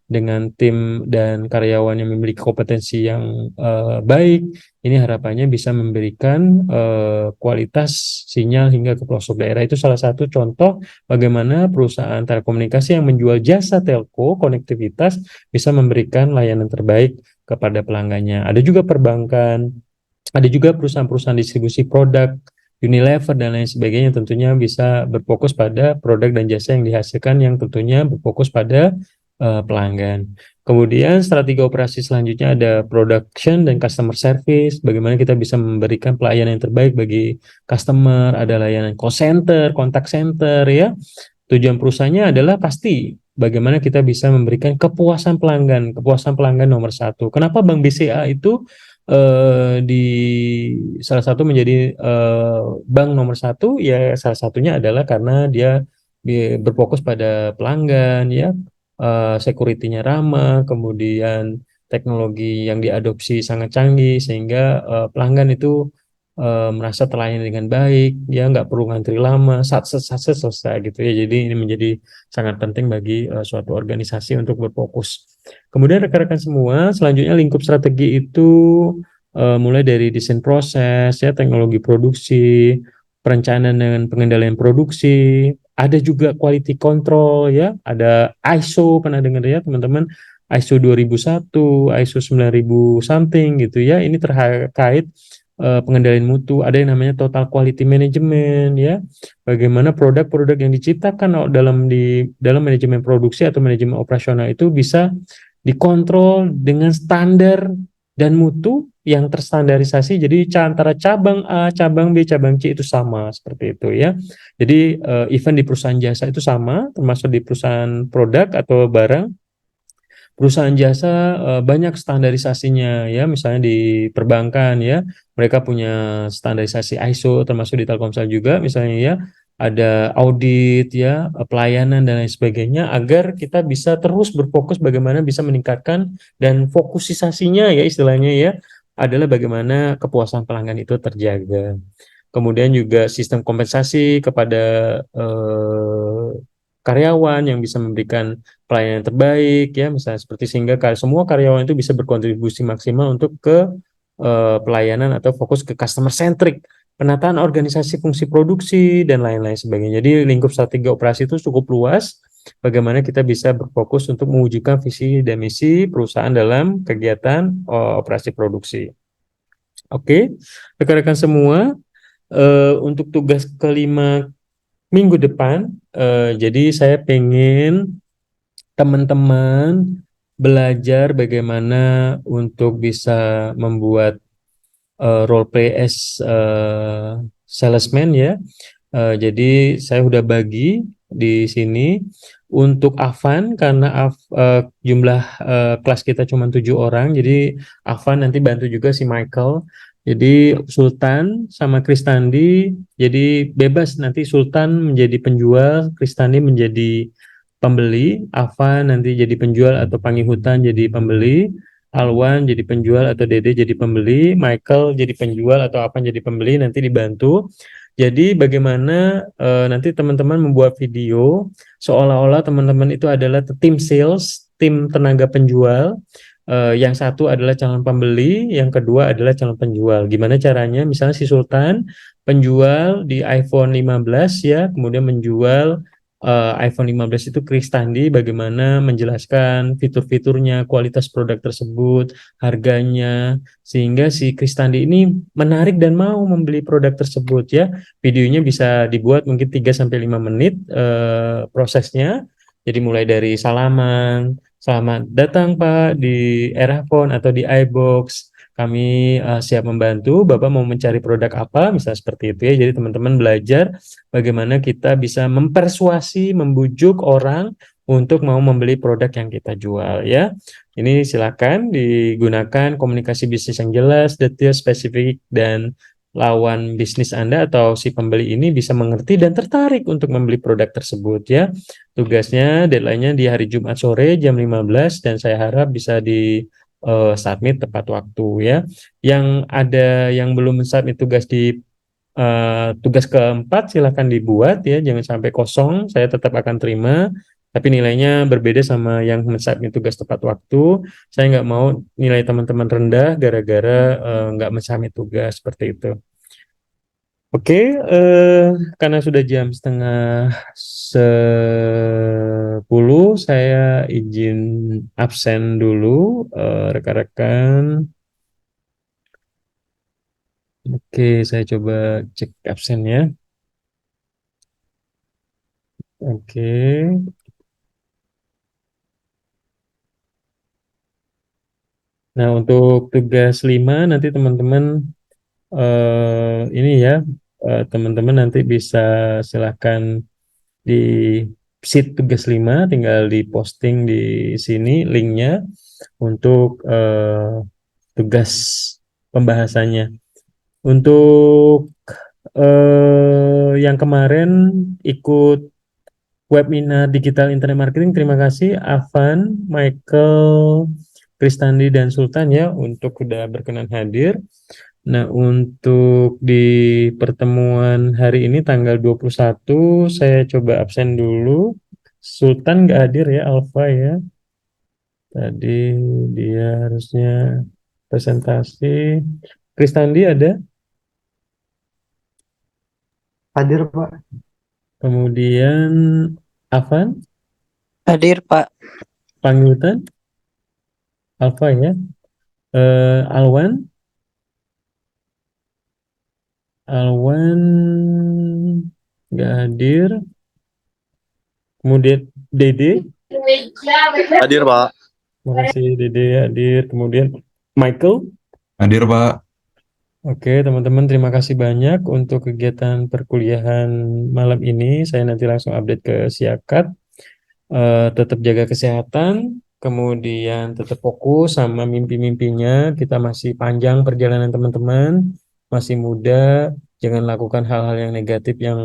dengan tim dan karyawan yang memiliki kompetensi yang baik, ini harapannya bisa memberikan kualitas sinyal hingga ke pelosok daerah. Itu salah satu contoh bagaimana perusahaan telekomunikasi yang menjual jasa telco, konektivitas, bisa memberikan layanan terbaik kepada pelanggannya. Ada juga perbankan, ada juga perusahaan-perusahaan distribusi produk, Unilever dan lain sebagainya tentunya bisa berfokus pada produk dan jasa yang dihasilkan yang tentunya berfokus pada pelanggan. Kemudian strategi operasi selanjutnya ada production dan customer service. Bagaimana kita bisa memberikan pelayanan yang terbaik bagi customer, ada layanan call center, contact center ya. Tujuan perusahaannya adalah pasti bagaimana kita bisa memberikan kepuasan pelanggan nomor satu. Kenapa Bank BCA itu di salah satu menjadi bank nomor satu? Ya salah satunya adalah karena dia berfokus pada pelanggan ya, security-nya ramah, kemudian teknologi yang diadopsi sangat canggih sehingga pelanggan itu merasa terlayani dengan baik, ya nggak perlu ngantri lama, satset selesai gitu ya. Jadi ini menjadi sangat penting bagi suatu organisasi untuk berfokus. Kemudian rekan-rekan semua, selanjutnya lingkup strategi itu mulai dari desain proses, ya teknologi produksi, perencanaan dan pengendalian produksi, ada juga quality control ya, ada ISO, pernah dengar ya teman-teman, ISO 2001, ISO 9000 something gitu ya. Ini terkait pengendalian mutu, ada yang namanya total quality management ya. Bagaimana produk-produk yang diciptakan dalam manajemen produksi atau manajemen operasional itu bisa dikontrol dengan standar dan mutu yang terstandarisasi. Jadi antara cabang A, cabang B, cabang C itu sama seperti itu ya. Jadi event di perusahaan jasa itu sama, termasuk di perusahaan produk atau barang. Perusahaan jasa banyak standarisasinya ya, misalnya di perbankan ya, mereka punya standarisasi ISO, termasuk di Telkomsel juga misalnya ya, ada audit ya, pelayanan dan lain sebagainya, agar kita bisa terus berfokus bagaimana bisa meningkatkan, dan fokusisasinya ya istilahnya ya, adalah bagaimana kepuasan pelanggan itu terjaga. Kemudian juga sistem kompensasi kepada karyawan yang bisa memberikan pelayanan terbaik ya, misalnya seperti sehingga semua karyawan itu bisa berkontribusi maksimal untuk ke pelayanan atau fokus ke customer centric, penataan organisasi fungsi produksi dan lain-lain sebagainya. Jadi lingkup strategi operasi itu cukup luas, bagaimana kita bisa berfokus untuk mewujudkan visi dan misi perusahaan dalam kegiatan operasi produksi. Oke, rekan-rekan semua, untuk tugas kelima minggu depan, jadi saya pengen teman-teman belajar bagaimana untuk bisa membuat role play as salesman ya. Jadi saya udah bagi di sini untuk Afan, karena jumlah kelas kita cuma 7 orang, jadi Afan nanti bantu juga si Michael. Jadi Sultan sama Kristandi, jadi bebas nanti Sultan menjadi penjual, Kristandi menjadi pembeli, Afan nanti jadi penjual atau Pangihutan jadi pembeli, Alwan jadi penjual atau Dede jadi pembeli, Michael jadi penjual atau Afan jadi pembeli, nanti dibantu. Jadi bagaimana nanti teman-teman membuat video seolah-olah teman-teman itu adalah tim sales, tim tenaga penjual. Yang satu adalah calon pembeli, yang kedua adalah calon penjual. Gimana caranya? Misalnya si Sultan penjual di iPhone 15 ya, kemudian menjual iPhone 15 itu Kristandi bagaimana menjelaskan fitur-fiturnya, kualitas produk tersebut, harganya, sehingga si Kristandi ini menarik dan mau membeli produk tersebut ya. Videonya bisa dibuat mungkin 3-5 menit prosesnya. Jadi mulai dari salaman, Selamat datang Pak di Erafone atau di iBox. Kami siap membantu. Bapak mau mencari produk apa, misalnya seperti itu ya. Jadi teman-teman belajar bagaimana kita bisa mempersuasi, membujuk orang untuk mau membeli produk yang kita jual ya. Ini silakan digunakan komunikasi bisnis yang jelas, detail, spesifik, dan lawan bisnis Anda atau si pembeli ini bisa mengerti dan tertarik untuk membeli produk tersebut ya. Tugasnya, deadline-nya di hari Jumat sore jam 15 dan saya harap bisa di submit tepat waktu ya. Yang ada yang belum submit tugas di tugas keempat silahkan dibuat ya, jangan sampai kosong, saya tetap akan terima. Tapi nilainya berbeda sama yang men-submit tugas tepat waktu. Saya nggak mau nilai teman-teman rendah gara-gara nggak men-submit tugas seperti itu. Oke, karena sudah jam setengah 10, saya izin absen dulu, rekan-rekan. Oke, saya coba cek absennya. Oke, nah untuk tugas 5 nanti teman-teman ini ya, teman-teman nanti bisa silahkan di sheet tugas 5 tinggal diposting di sini linknya untuk tugas pembahasannya. Untuk yang kemarin ikut webinar digital internet marketing, terima kasih Avan, Michael, Kristandi, dan Sultan ya untuk sudah berkenan hadir. Nah, untuk di pertemuan hari ini tanggal 21 saya coba absen dulu. Sultan nggak hadir ya, Alfa ya. Tadi dia harusnya presentasi. Kristandi ada, Hadir, Pak. kemudian Avan, Hadir Pak. Panggilan, Alfa ya. Alwan, Alwan nggak hadir. Kemudian Dede, Hadir, Pak. makasih Dede hadir. Kemudian Michael. Hadir, Pak. Oke, teman-teman, terima kasih banyak untuk kegiatan perkuliahan malam ini. Saya nanti langsung update ke Siakat. Tetap jaga kesehatan, kemudian tetap fokus sama mimpi-mimpinya. Kita masih panjang perjalanan teman-teman, masih muda. Jangan lakukan hal-hal yang negatif yang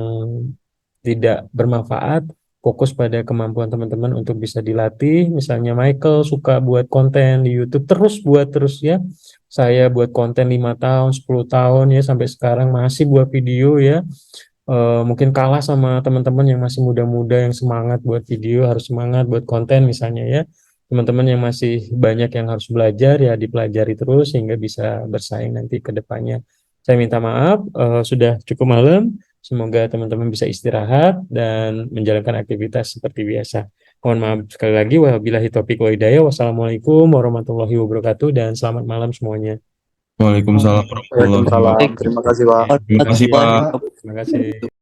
tidak bermanfaat. Fokus pada kemampuan teman-teman untuk bisa dilatih. Misalnya Michael suka buat konten di YouTube, terus buat terus ya. Saya buat konten 5 tahun, 10 tahun ya, sampai sekarang masih buat video ya. Mungkin kalah sama teman-teman yang masih muda-muda yang semangat buat video, harus semangat buat konten misalnya ya. Teman-teman yang masih banyak yang harus belajar ya dipelajari terus sehingga bisa bersaing nanti ke depannya. Saya minta maaf, sudah cukup malam. Semoga teman-teman bisa istirahat dan menjalankan aktivitas seperti biasa. Mohon maaf sekali lagi. Wabillahi taufiq wa hidayah. Wassalamualaikum warahmatullahi wabarakatuh dan selamat malam semuanya. Waalaikumsalam warahmatullahi Waalaikumsalam. wabarakatuh. Terima kasih, Pak. Terima kasih, Pak. Terima kasih.